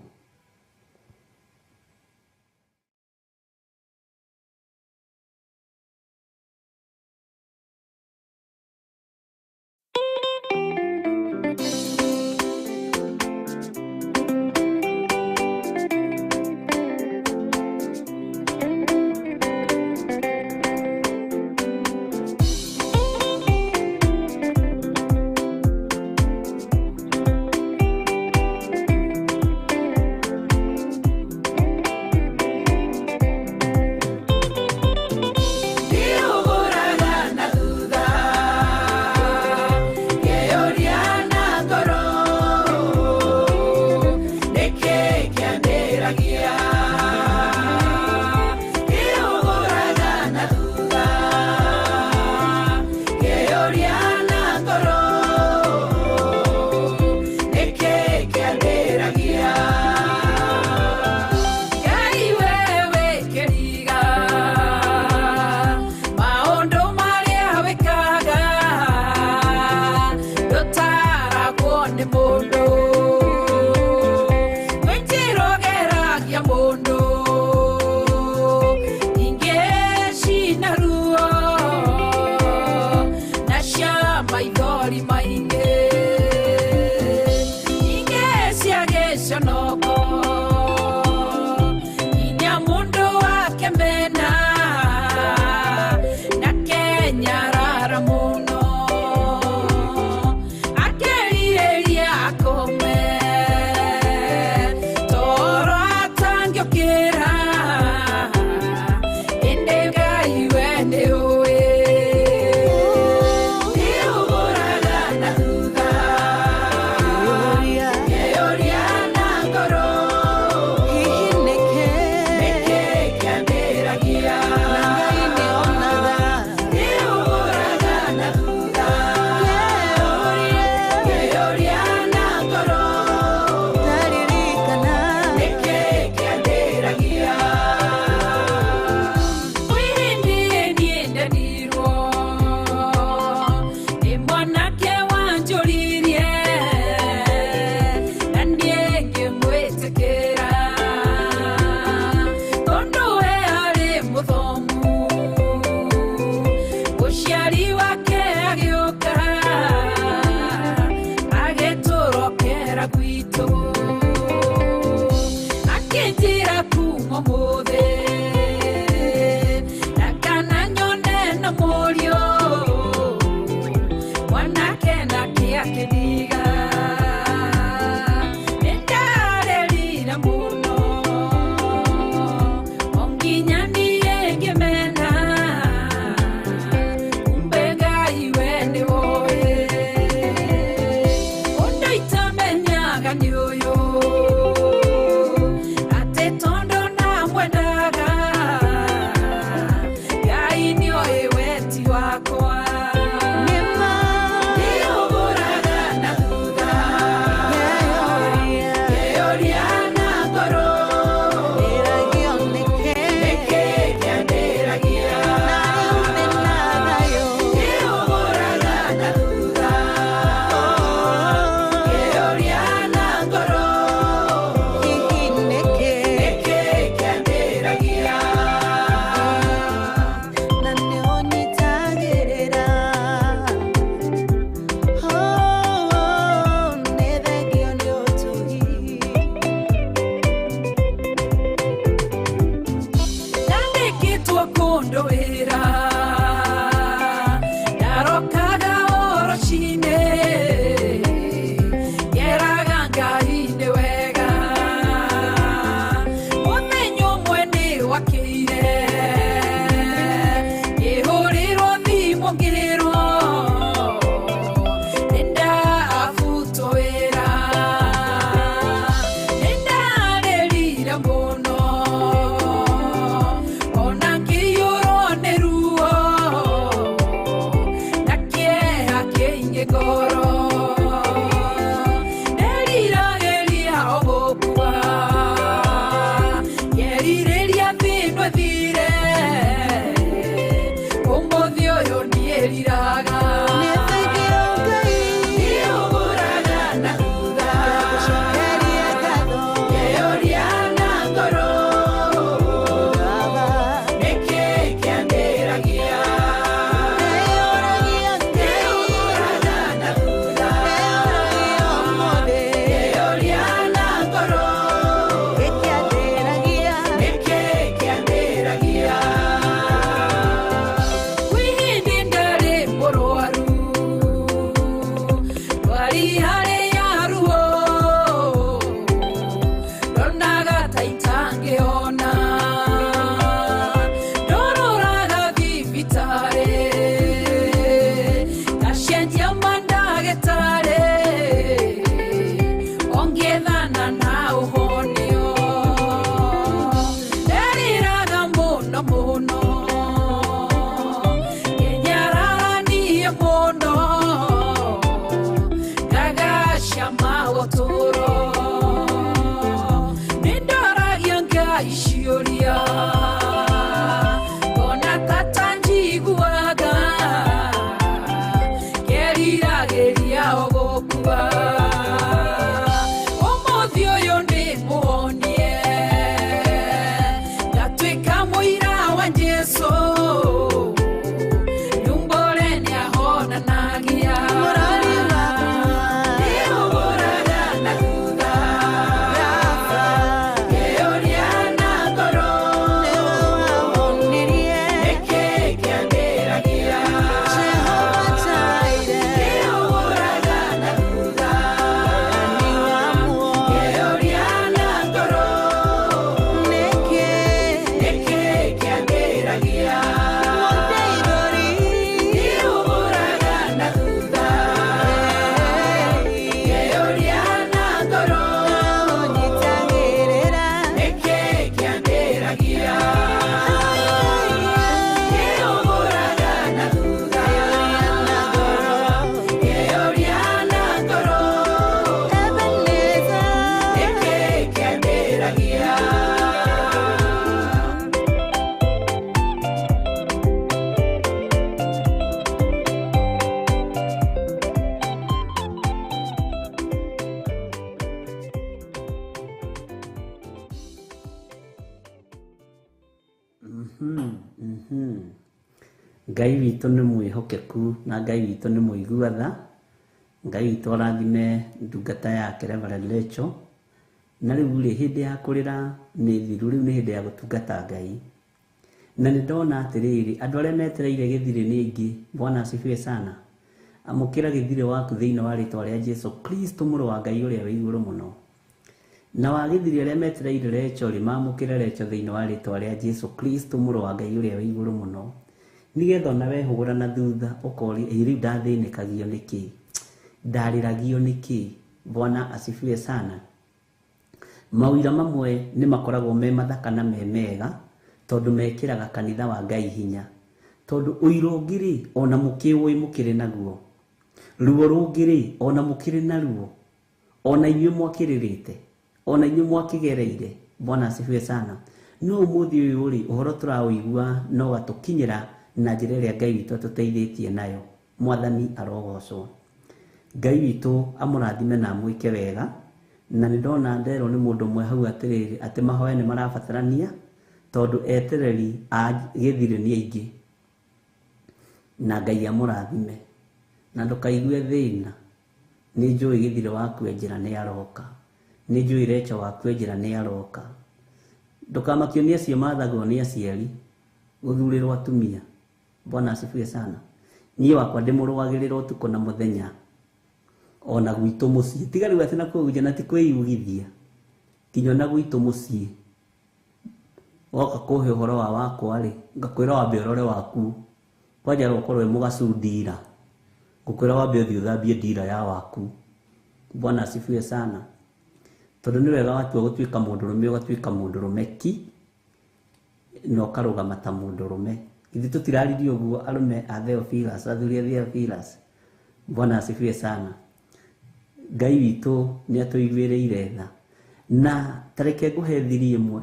mũndũ wĩra ndarokaga orocinĩ ngeraga Ngai nĩ wega mũthenya ũmwe nĩ wakĩire ngĩhũrĩrwo thimũ ngĩrwo nĩndabutwo wĩra nĩndarĩrire mũno ona ngĩiyũrwo nĩ ruo na kĩeha kĩingĩ ngoro nderiragĩria o gũkua ngerirĩria thĩno ĩthire ũmũthĩ ũyũ nĩriraga nĩũgũraga na thutha ngeyũria na ngoro nĩkĩ kĩambĩragia nĩũgũraga na thutha ngeyũria na ngoro nĩkĩ kĩambĩragia kwĩ hĩndĩ ndarĩ mũrwaru ndwari harĩa ruo ndonaga ta itangĩhona ndorũraga thibitarĩ ngacenjia mandagĩtarĩ ongethana na ũhonio nderiraga mũno mũno ngenyararanie mũno ngagasha magotũro nĩndoragia Ngai ciũria ona tata njiguaga ngeriragĩria o gũkua ũmũthĩ ũyũ nĩmũhonie ngatuĩka mũira wa Jesũ nyumbore nĩahonanagia nĩũgũraga na thutha ngeyũria na ngoro nĩkĩ kĩambĩragia nĩũgũraga na thutha ngeyũria na ngoro nĩkĩ kĩambĩragia nĩũgũraga na thutha ngeyũria na ngoro nĩkĩ kĩambĩragia nĩũgũraga na thutha ngeyũria na ngoro nĩkĩ kĩambĩragia Ngai witũ nĩ mwĩhokeku na Ngai witũ nĩ mũiguatha. Ngai witũ arathime ndungata yake Reverend Rachel. Na rĩu rĩ hĩndĩ ya kũrĩra nĩ thiru, rĩu nĩ hĩndĩ ya gũtungata Ngai. Na nĩ ndona atĩrĩrĩ, andũ arĩa metereire gĩthirĩ nĩ aingĩ. Bwana asifiwe sana. Amũkĩra gĩthirĩ waku thĩinĩ wa rĩtwa rĩa Jesũ Kristo mũrũ wa Ngai ũrĩa wĩ igũrũ mũno. Na wa gĩthirĩ arĩa metereire Rachel rĩ mamũkĩre Rachel thĩinĩ wa rĩtwa rĩa Jesũ Kristo mũrũ wa Ngai ũrĩa wĩ igũrũ mũno. Nĩgetha ona wehũgũra na thutha ũkori rĩu ndathĩnĩkagio nĩkĩ, ndarĩragio nĩkĩ. Bwana asifiwe sana. Mawĩra mamwe nĩ makoragwo me mathaka na me mega tondũ mekĩraga kanitha wa Ngai hinya. Tondũ ũira ũngĩ rĩ ona mũkĩũĩ mũkĩrĩ naguo, ruo rũngĩ rĩ ona mũkĩrĩ naruo, ona inyuĩ mwakĩrĩrĩte, ona inyuĩ mwakĩgereire. Bwana asifiwe sana. No ũmũthĩ ũyũ rĩ ũhoro tũraũigua no gatũkinyĩra na njĩra ĩrĩa Ngai witũ atũteithĩtie nayo. Mwathani arogocwo. Ngai witũ amũrathime na amwĩke wega. Na nĩ ndona nderwo nĩ mũndũ ũmwe hau atĩrĩrĩ atĩ mahoya nĩ marabatarania tondũ etereri a gĩthirĩ nĩ aingĩ. Na Ngai amũrathime. Na ndũkaigue thĩna. Nĩ njũĩ gĩthirĩ waku njĩra nĩ aroka. Nĩ njũĩ Rachel waku njĩra nĩ aroka. Ndũkamakio nĩ acio mathagwo nĩ aciari. guthurirwo atumia. Bwana asifiwe sana. Niĩ wakwa ndĩmũrũagĩrĩra ũtukũ na mũthenya ona gwitũ mũciĩ. Tiga rĩu atĩ na kũu na ti kwĩyugithia. Kinya na gwitũ mũciĩ. Woka kũhe ũhoro wa wakwa rĩ, ngakwĩra wambe ũrore waku. Kwanja gũkorwo wĩ mũgacu ndira. Ngũkwĩra wambe ũthiĩ ũthambie ndira ya waku. Bwana asifiwe sana. Tondũ nĩ wega watua gũtuĩka mũndũrũme ũgatuĩka mũndũrũme ki na ũkarũgama ta mũndũrũme. Ithuĩ tũtiraririe ũguo arũme a Theophilus, athuri a Theophilus. Bwana asifiwe sana. Ngai witũ nĩ atũiguĩrĩire tha. Na tareke ngũhe thiri ĩmwe.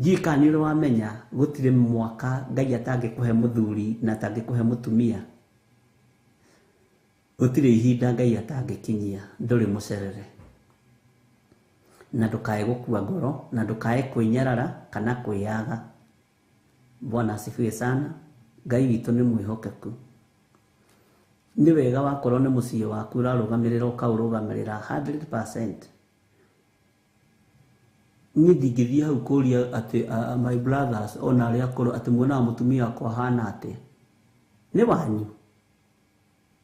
Ndiũĩ kana nĩ ũramenya gũtirĩ mwaka Ngai atangĩkũhe mũthuri na atangĩkũhe mũtumia. Gũtirĩ ihinda Ngai atangĩkinyia, ndũrĩ mũcerere. Na ndũkae gũkua ngoro, na ndũkae kwĩnyarara kana kwĩyaga. Bwana asifiwe sana. Ngai witũ nĩ mwĩhokeku. Nĩ wega wakorwo nĩ mũciĩ waku ũrarũgamĩrĩra ũkaũrũgamĩrĩra 100%. Niĩ ndingĩthiĩ hau kũria atĩ my brothers ona arĩa akũrũ atĩ muonaga mũtumia wakwa hana atĩa. Nĩ wanyu.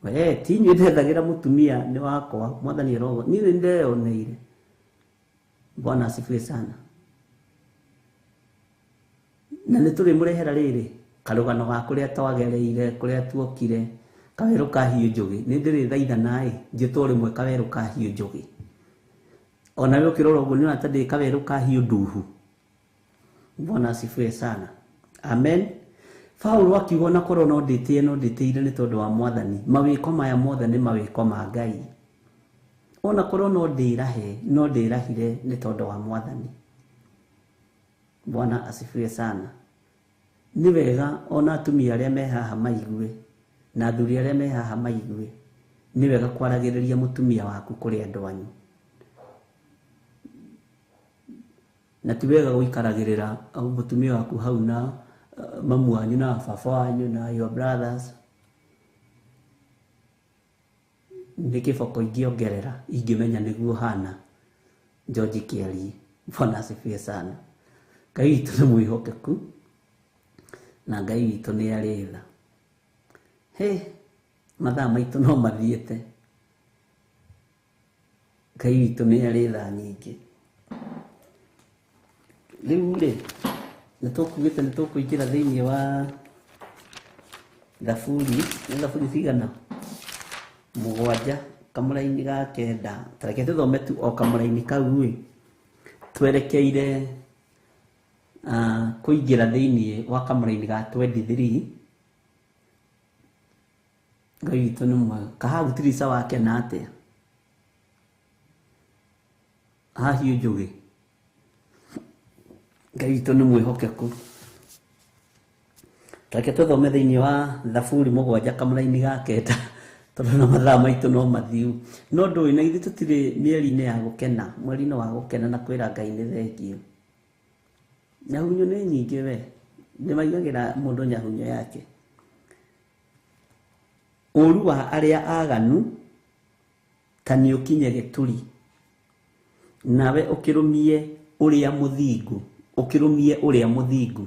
We ti inyuĩ ndethagĩra mũtumia nĩ wakwa, Mwathani erogo. Niĩ nĩ ndeyoneire. Bwana asifiwe sana. Na nĩ tũrĩ mũrehera rĩrĩ karũgano ga kũrĩa twagereire, kũrĩa tuokire, kawerũ ka hiũ njũgĩ. Nĩ ndĩrĩ thaitha naĩ njĩtwo rĩmwe kawerũ ka hiũ njũgĩ. Ona wewe ukirora uguo ni atandĩ kawerũ ka hiũ nduhu. Bwana asifiwe sana. Amen. Paulo akiuga na korwo no ndĩtĩe no ndĩtĩire nĩ tondũ wa Mwathani. Mawĩko maya mothe nĩ mawĩko ma Ngai. Ona korwo no ndĩrahe no ndĩrahire nĩ tondũ wa Mwathani. Bwana asifiwe sana. Nĩ wega ona atumia arĩa me haha maigue na athuri arĩa me haha maigue. Nĩ wega kwaragĩrĩria mũtumia waku kũrĩ andũ anyu. Na ti wega gũikaragĩrĩra mũtumia waku hau na mamu wanyu na baba wanyu na your brothers. Nĩ kĩboko ingĩongerera ingĩmenya nĩguo hana George Kiari. Bwana asifiwe sana. Ngai witũ nĩ mwĩhokeku na Ngai witũ nĩ arĩ tha. Mathaa maitũ no mathiĩte. Ngai witũ nĩ arĩ tha nyingĩ. Rĩu rĩ nĩtũkugĩte nĩtũkũingĩra thĩinĩ wa Thaburi. Nĩ Thaburi cigana? 7 kamũra-inĩ ga 9. Tareke tũthome tu o kamũra-inĩ kau twerekeire kũingĩra thĩinĩ wa kamũra-inĩ ga 23. Ngai witũ nĩ mwega. Kahau Tirisa wake na atĩa? Hiũ njũgĩ. Ngai witũ nĩ mwĩhokeku. Tareke tũthome thĩinĩ wa Thaburi 7 kamũra-inĩ ga 9. Tondũ na mathaa maitũ no mathiu. No ndũĩ na ithuĩ tũtirĩ mĩeri-inĩ ya gũkena, mweri-inĩ wa gũkena na kwĩra Ngai nĩ thengio. Nyahunyo nĩ nyingĩ we. Nĩ maigagĩra mũndũ nyahunyo yake. Ũru wa arĩa aganu ta nĩ ũkinye gĩturi. Nawe ũkĩrũmie ũrĩa mũthingu. Ũkĩrũmie ũrĩa mũthingu.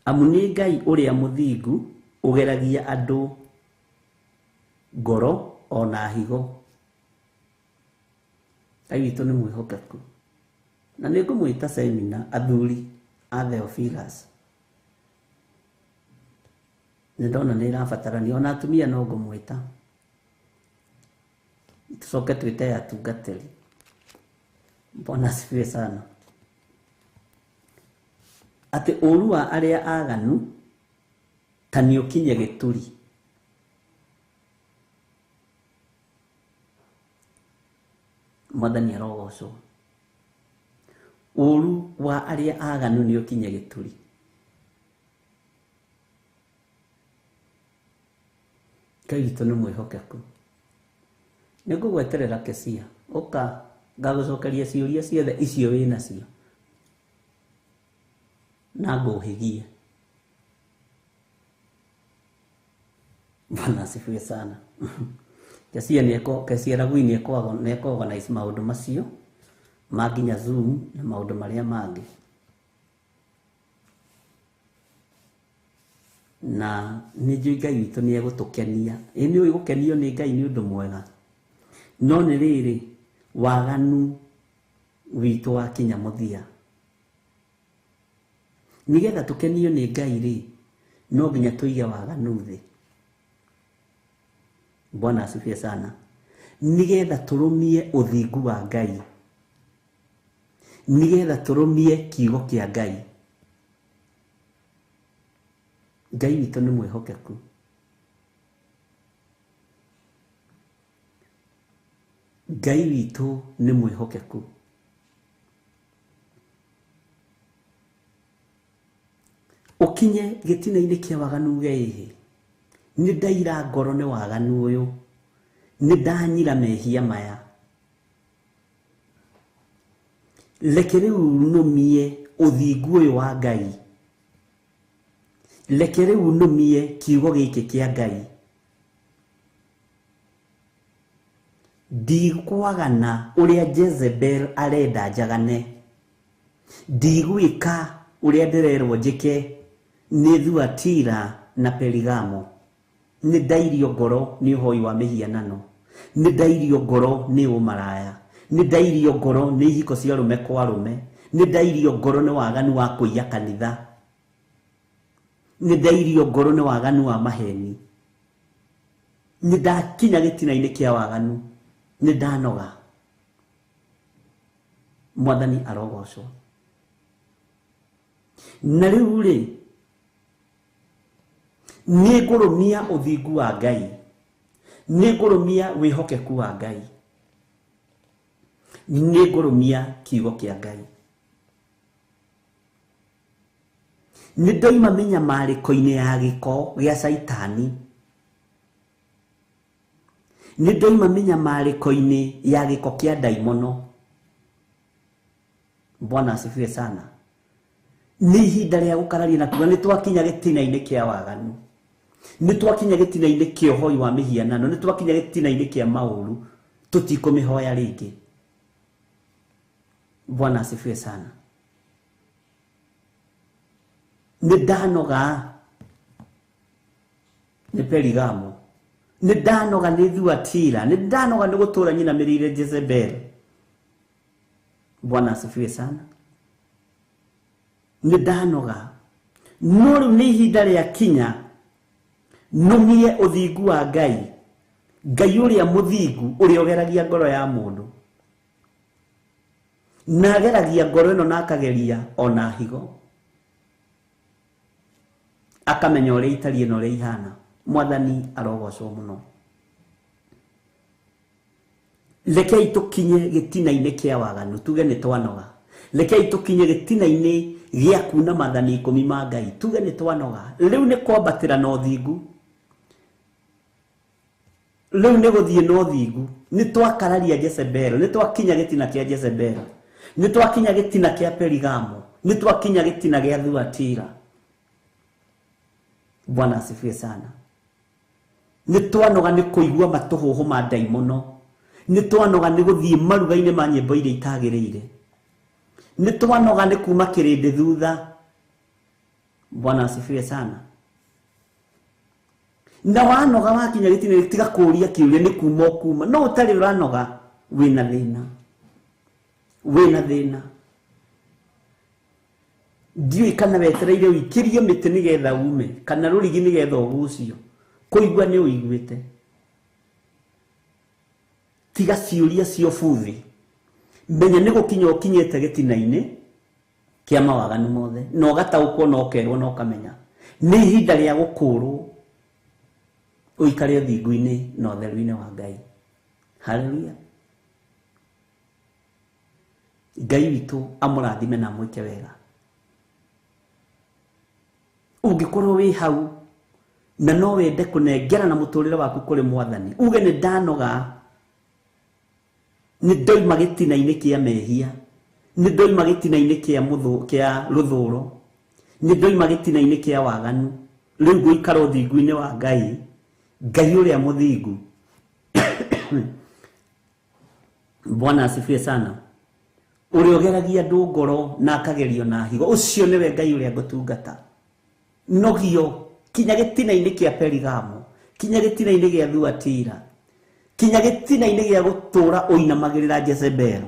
Amu nĩ Ngai ũrĩa mũthingu ũgeragia andũ ngoro ona higo. Ngai witũ nĩ mwĩhokeku. Na nĩ ngũmwĩta semina athuri a Theophilus. Nĩ ndona nĩ ĩrabatarania ona atumia no ngũmwĩta. Tũcoke twĩte atungatĩri. Bwana asifiwe sana. Atĩ ũru wa arĩa aganu ta nĩ ũkinye gĩturi. Mwathani arogocwo. Ũru wa arĩa aganu nĩ ũkinye gĩturi. Ngai witũ nĩ mwĩhokeku. Nĩ ngũgweterera Kesia. Ũka ngagũcokeria ciũria ciothe icio wĩ nacio. Na ngũhĩgie. Bwana asifiwe sana. Kesia Ragui nĩeko organize maũndũ macio manginya Zoom na maũndũ marĩa mangĩ. na nĩ njũĩ Ngai witũ nĩ egũtũkenia. Nĩ ũĩ gũkenio nĩ Ngai nĩ ũndũ mwega, no nĩ rĩrĩ waganu witũ wakinya mũthia. Nĩgetha tũkenio nĩ Ngai rĩ, no nginya tũige waganu thĩ. Bwana asifiwe sana. Nĩgetha tũrũmie ũthingu wa Ngai, nĩgetha tũrũmie kiugo kĩa Ngai. Ngai witũ nĩ mwĩhokeku. Ngai witũ nĩ mwĩhokeku. Ũkinye gĩtina-inĩ kĩa waganu geĩhĩ, nĩ ndaira ngoro nĩ waganu ũyũ, nĩ ndanyira mehia maya. Reke rĩu nũmie ũthingu ũyũ wa Ngai, reke rĩu nũmie kiugo gĩkĩ kĩa Ngai. Ndikwagana ũrĩa Jezebel arenda njagane, ndigwĩka ũrĩa ndĩrerwo njĩke nĩ Thuatira na Perigamo. Nĩ ndairio ngoro nĩ ũhoi wa mĩhianano, nĩ ndairio ngoro nĩ ũmaraya, nĩ ndairio ngoro nĩ ihiko cia arũme kwa arũme, nĩ ndairio ngoro nĩ waganu wa kũiya kanitha, nĩ ndairio ngoro nĩ waganu wa maheni. Nĩ ndakinya gĩtina-inĩ kĩa waganu, nĩ ndanoga. Mwathani arogocwo. Na rĩu rĩ, nĩ ngũrũmia ũthingu wa Ngai, nĩ ngũrũmia wĩhokeku wa Ngai, nĩ ngũrũmia kiugo kĩa Ngai. Nĩ ndoima mĩnyamarĩko-inĩ ya gĩko gĩa Saitani, nĩ ndoima mĩnyamarĩko-inĩ ya gĩko kĩa ndaimono. Bwana asifiwe sana. Nĩ ihinda rĩa gũkararia na kuga nĩ twakinya gĩtina-inĩ kĩa waganu, nĩ twakinya gĩtina-inĩ kĩa ũhoi wa mĩhianano, nĩ twakinya gĩtina-inĩ kĩa maũru, tũtikũmĩhoya rĩngĩ. Bwana asifiwe sana. Nĩ ndanoga nĩ Perigamo, nĩ ndanoga nĩ Thuatira, nĩ ndanoga nĩ gũtũũra nyinamĩrĩire Jezebel. Bwana asifiwe sana. Nĩ ndanoga, no rĩu nĩ ihinda rĩa kinya nũmie ũthingu wa Ngai, Ngai ũrĩa mũthingu, ũrĩa ũgeragia ngoro ya mũndũ, na ageragia ngoro ĩno na akageria ona higo, akamenya ũrĩa itariĩ na ũrĩa ihana. Mwathani arogocwo mũno. Rekei tũkinye gĩtina-inĩ kĩa waganu, tuge nĩ twanoga. Rekei tũkinye gĩtina-inĩ gĩa kuna maathani 10 ma Ngai, tuge nĩ twanoga. Rĩu nĩ kwambatĩra na ũthingu, rĩu nĩ gũthiĩ na ũthingu. Nĩ twakararia Jezebel, nĩ twakinya gĩtina kĩa Jezebel, nĩ twakinya gĩtina kĩa Perigamo, nĩ twakinya gĩtina gĩa Thuatira. Bwana asifiwe sana. Nĩ twanoga nĩ kũigua matũhũhũ ma ndaimono, nĩ twanoga nĩ gũthiĩ maruga-inĩ ma nyĩmbo iria itagĩrĩire, nĩ twanoga nĩ kuma kĩrĩndĩ thutha. Bwana asifiwe sana. Na wanoga wakinya gĩtina tiga kũũria kĩũria nĩ kuma kuma, no ũtarĩ ũranoga wĩna thĩna, wĩna thĩna. Ndiũĩ kana wetereire ũikĩrie mĩtĩ nĩgetha ume, kana rũrigi nĩgetha ũgucio. Kũigua nĩ ũiguĩte. Tiga ciũria cio buthi, menya nĩ gũkinya ũkinyĩte gĩtina-inĩ kĩa mawaganu mothe, na ũgataũkwo na ũkerwo na ũkamenya nĩ ihinda rĩa gũkũũrwo ũikare ũthingu-inĩ na ũtheru-inĩ wa Ngai. Haleluya. Ngai witũ amũrathime na amwĩke wega. Ũngĩkorwo wĩ hau na no wende kũnengera na mũtũrĩre waku kũrĩ Mwathani, uge nĩ ndanoga, nĩ ndoima gĩtina-inĩ kĩa mehia, nĩ ndoima gĩtina-inĩ kĩa rũthũũro, nĩ ndoima gĩtina-inĩ kĩa waganu, rĩu ngũikara ũthingu-inĩ wa Ngai, Ngai ũrĩa mũthingu. Bwana asifiwe sana. Ũrĩa ũgeragia andũ ngoro na akagerio na higo, ũcio nĩwe Ngai ũrĩa ngũtungata. Nogio kinya gitina-ini kia Perigamo, kinya gitina-ini gia Thuatira, kinya gitina-ini gia gutura uinamagirira Jezebel.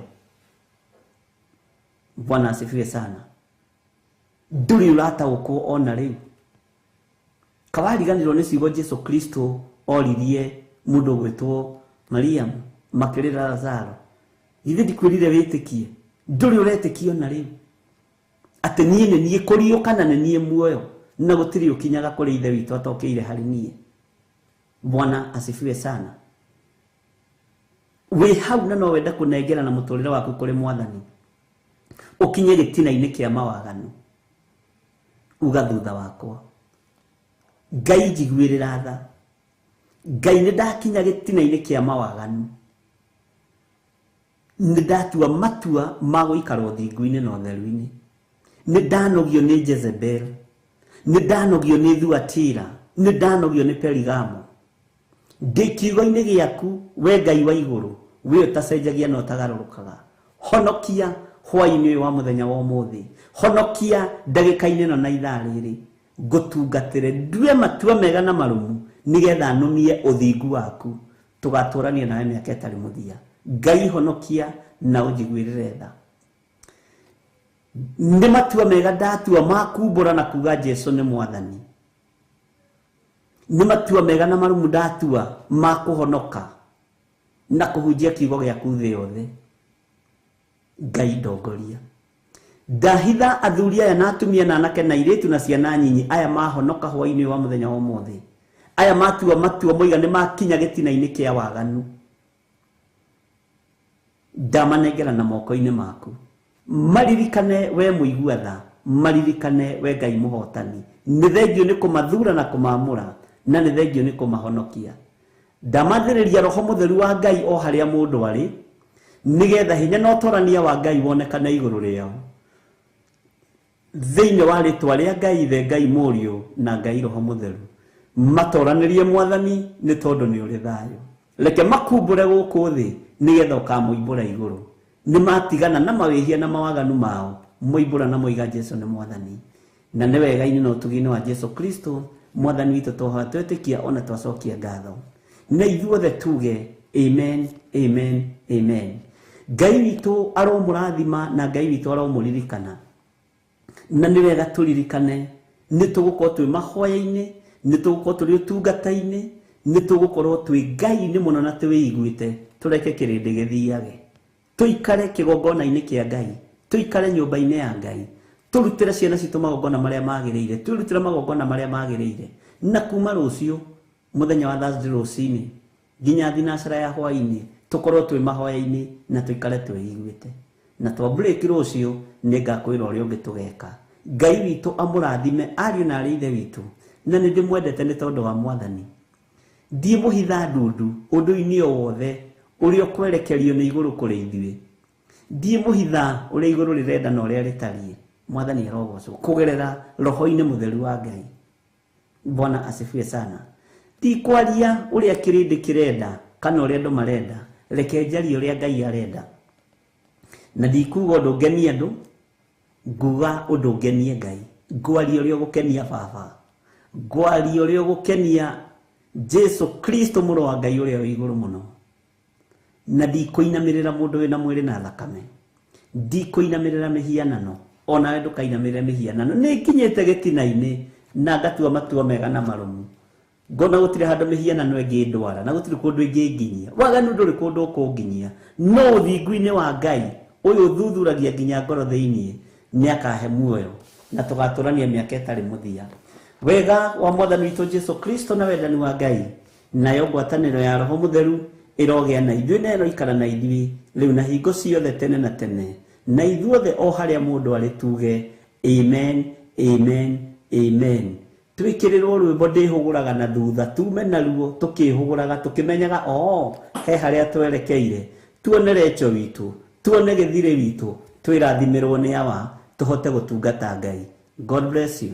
Bwana asifiwe sana. Nduri urataũkwo ona riu. Kawariganirwo nĩ ciugo Jesu Kristo oririe mundu gwitwo Mariam makirira Lazaro. Ithe ndikwirire wĩtĩkie. Nduri ũretĩkio na riu. Atĩ niĩ nĩ niĩ kũriũka na nĩ niĩ muoyo na gũtirĩ ũkinyaga kũrĩ ithe witũ atokĩire harĩ niĩ. Bwana asifiwe sana. Wĩ hau na no wenda kũnengera na mũtũrĩre waku kũrĩ Mwathani. Ukinye gĩtina-inĩ kĩa mawaganu. Uga thutha wakwa. Ngai njiguĩrĩra tha. Ngai nĩ ndakinya gĩtina-inĩ kĩa mawaganu. Nĩ ndatua matua ma gũikara ũthingu-inĩ na ũtheru-inĩ. Nĩ ndanogio nĩ Jezebel. Nĩ ndanogio nĩ Thuatira. Nĩ ndanogio nĩ Perigamo. Ndĩ kiugo-inĩ gĩaku we Ngai wa igũrũ, we ũtacenjagia na ũtagarũrũkaga. Honokia hwaĩ-inĩ ũyũ wa mũthenya wa ũmũthĩ. Honokia ndagĩka-inĩ ĩno na ithaa rĩrĩ. Ngũtungatĩre ndue matua mega na marũmu nĩgetha nũmie ũthingu waku. Tũgatũrania nawe mĩaka ĩtarĩ mũthia. Ngai honokia na ũnjiguĩrĩre tha. Nĩ matua mega ndatua ma kumbũra na kuga Jesũ nĩ Mwathani. Nĩ matua mega na marũmu ndatua ma kũhonoka na kũhunjia kiugo gĩaku thĩ yothe. Ngai ndongoria. Ndahitha athuri aya na atumia na anake na airĩtu na ciana nyinyi aya mahonoka hwaĩ-inĩ wa mũthenya wa ũmũthĩ. Aya matua moiga nĩ makinya gĩtina-inĩ kĩa waganu. Ndamanengera na moko-inĩ maku. Maririkane we mũigua tha. Maririkane we Ngai mũhotani. Nĩ thengio nĩ kũmathura na kũmaamũra na nĩ thengio nĩ kũmahonokia. Ndamathĩrĩria Roho Mũtheru wa Ngai o harĩa mũndũ arĩ, nĩgetha hinya na ũtorania wa Ngai wonekane igũrũ rĩao. Thĩinĩ wa rĩtwa rĩa Ngai Ithe, Ngai Mũriũ na Ngai Roho Mũtheru. Matoranĩrie Mwathani nĩ tondũ nĩ ũrĩ thayũ. Reke makumbũre gũkũ thĩ nĩgetha ũkamũimbũra igũrũ. Nĩ matigana na mawĩhia na mawaganu mao, moimbũra na moiga Jesũ nĩ Mwathani. Na nĩ wega-inĩ na ũtugi-inĩ wa Jesũ Kristo, Mwathani witũ twahoya twĩtĩkia ona twacokia ngatho. Na ithuothe tuge amen, amen, amen. Ngai witũ aromũrathima na Ngai witũ aromũririkana. Na nĩ wega tũririkane, nĩ tũgũkorwo twĩ mahoya-inĩ, nĩ tũgũkorwo tũrĩ ũtungata-inĩ, nĩ tũgũkorwo twĩ Ngai-inĩ mũno na twĩiguĩte, tũreke kĩrĩndĩ gĩthiage. Tũikare kĩgongona-inĩ kĩa Ngai, tũikare nyũmba-inĩ ya Ngai, tũrutĩre ciana citũ magongona marĩa magĩrĩire, tũrutĩre magongona marĩa magĩrĩire. Na kuma rũciũ, mũthenya wa Thursday rũcinĩ, nginya thinacara ya hwaĩ-inĩ, tũkorwo twĩ mahoya-inĩ na tũikare twĩiguĩte. Na twambũrĩki rũciũ nĩ ngakwĩra ũrĩa ũngĩ tũgeka. Ngai witũ amũrathime ariũ na arĩ ithe witũ, na nĩ ndĩmwendete nĩ tondũ wa Mwathani. Ndiĩmũhitha ndundu ũndũ-inĩ o wothe ũrĩa ũkwerekerio nĩ igũrũ kũrĩ ithuĩ. Ndiĩmũhitha ũrĩa igũrũ rĩrenda na ũrĩa rĩtariĩ. Mwathani arogocwo kũgerera Roho-inĩ Mũtheru wa Ngai. Bwana asifiwe sana. Ndikwaria ũrĩa kĩrĩndĩ kĩrenda kana ũrĩa andũ marenda, reke njarie ũrĩa Ngai arenda. Na ndikuga ũndũ ũngenie andũ, nguga ũndũ ũngenie Ngai. Ngwaria ũrĩa ũgũkenia Baba, ngwaria ũrĩa ũgũkenia Jesũ Kristo mũrũ wa Ngai ũrĩa wĩ igũrũ mũno. Na ndikũinamĩrĩra mũndũ wĩna mwĩrĩ na thakame, ndikũinamĩrĩra mĩhianano, ona we ndũkainamĩrĩra mĩhianano. Nĩ nginyĩte gĩtina-inĩ na ngatua matua mega na marũmu. Ngona gũtirĩ handũ mĩhianano ĩngĩndwara na gũtirĩ kũndũ ĩngĩnginyia. Waganu ndũrĩ kũndũ ũkũnginyia, no ũthingu-inĩ wa Ngai ũyũ ũthuthuragia nginya ngoro thĩinĩ nĩ akahe muoyo na tũgatũrania mĩaka ĩtarĩ mũthia. Wega wa Mwathani witũ Jesũ Kristo na wendani wa Ngai nayo ngwatanĩro ya Roho Mũtheru ĩrogĩa na ithuĩ na ĩroikara na ithuĩ rĩu na hingo ciothe tene na tene. Na ithuothe o harĩa mũndũ arĩ tuge amen, amen, amen. Twĩkĩrĩrwo rwĩmbo ndĩhũgũraga na thutha, tume naruo tũkĩhũgũraga tũkĩmenyaga he harĩa twerekeire, tuone Recho witũ, tuone gĩthirĩ witũ, twĩrathimĩrwo nĩ awa, tũhote gũtungata Ngai. God bless you.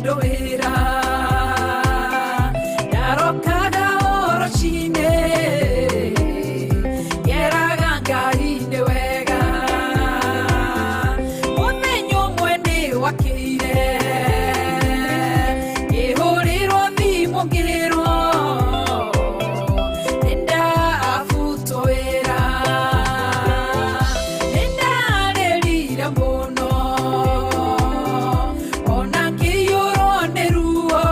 wendo wĩra ndarokaga orocinĩ ngeraga Ngai nĩ wega mũthenya ũmwe nĩ wakĩire ngĩhũrĩrwo thimũ ngĩrĩrwo nĩndabutwo wĩra nĩndarĩrire mũno ona ngĩiyũrwo nĩ ruo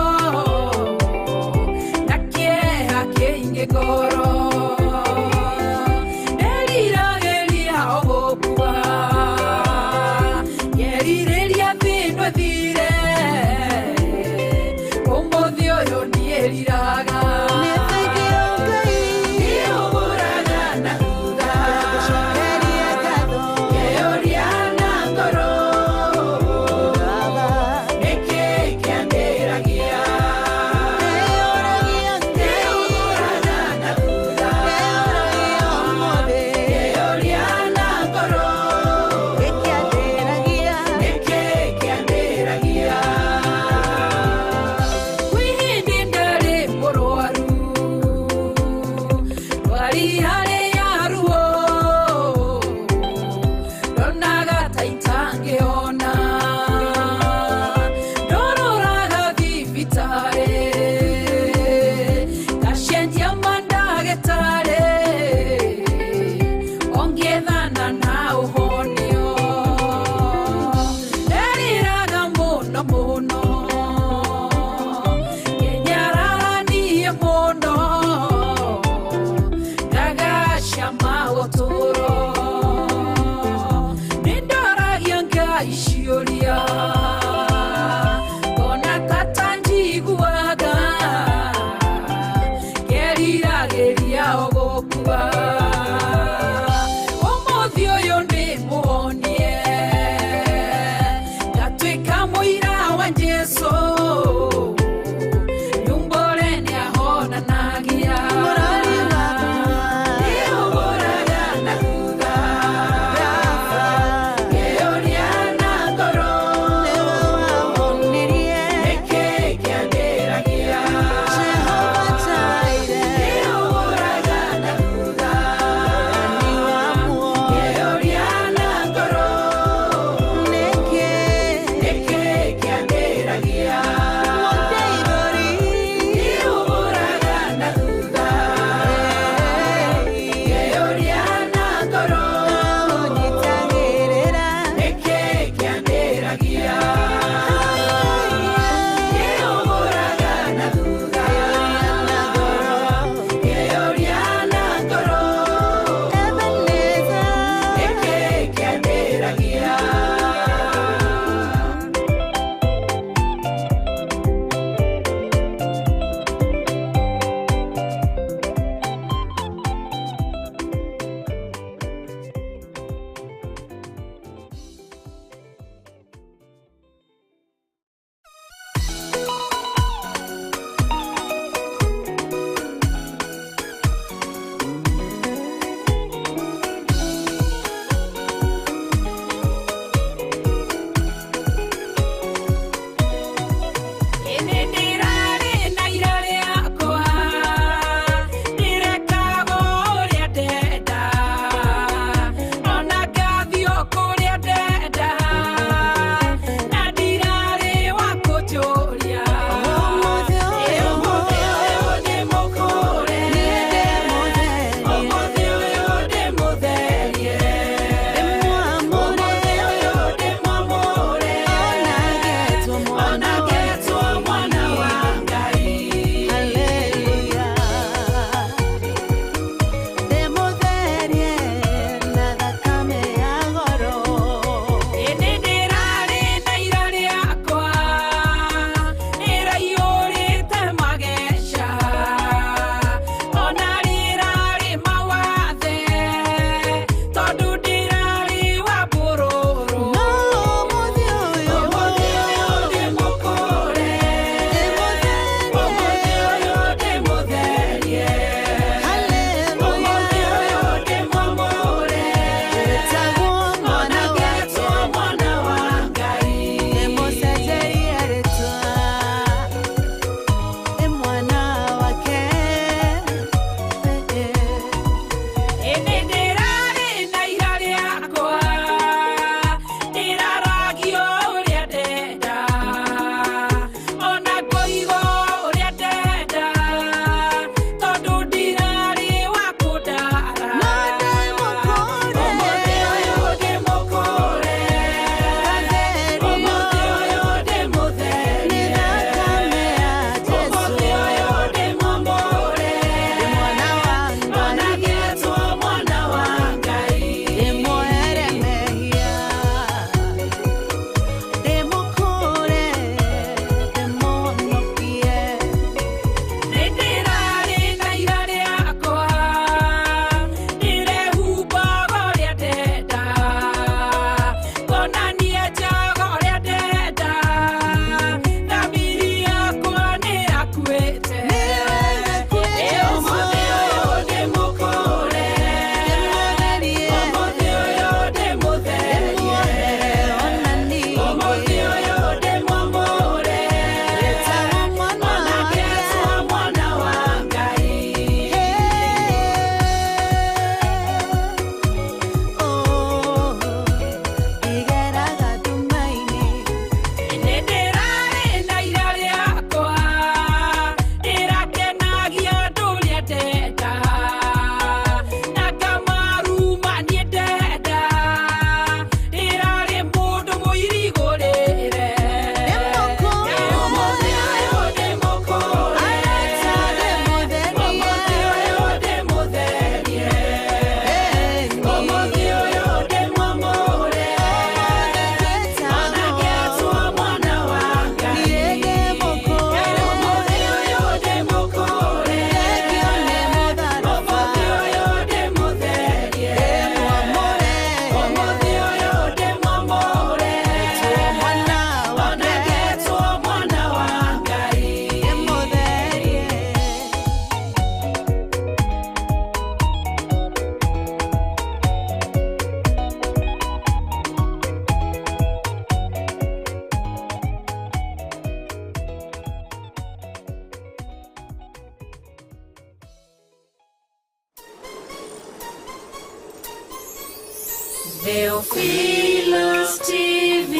Theophilus TV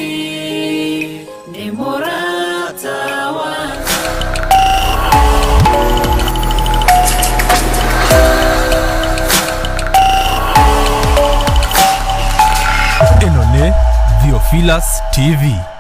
ni mũrata wakwa. Ĩno nĩ Theophilus TV.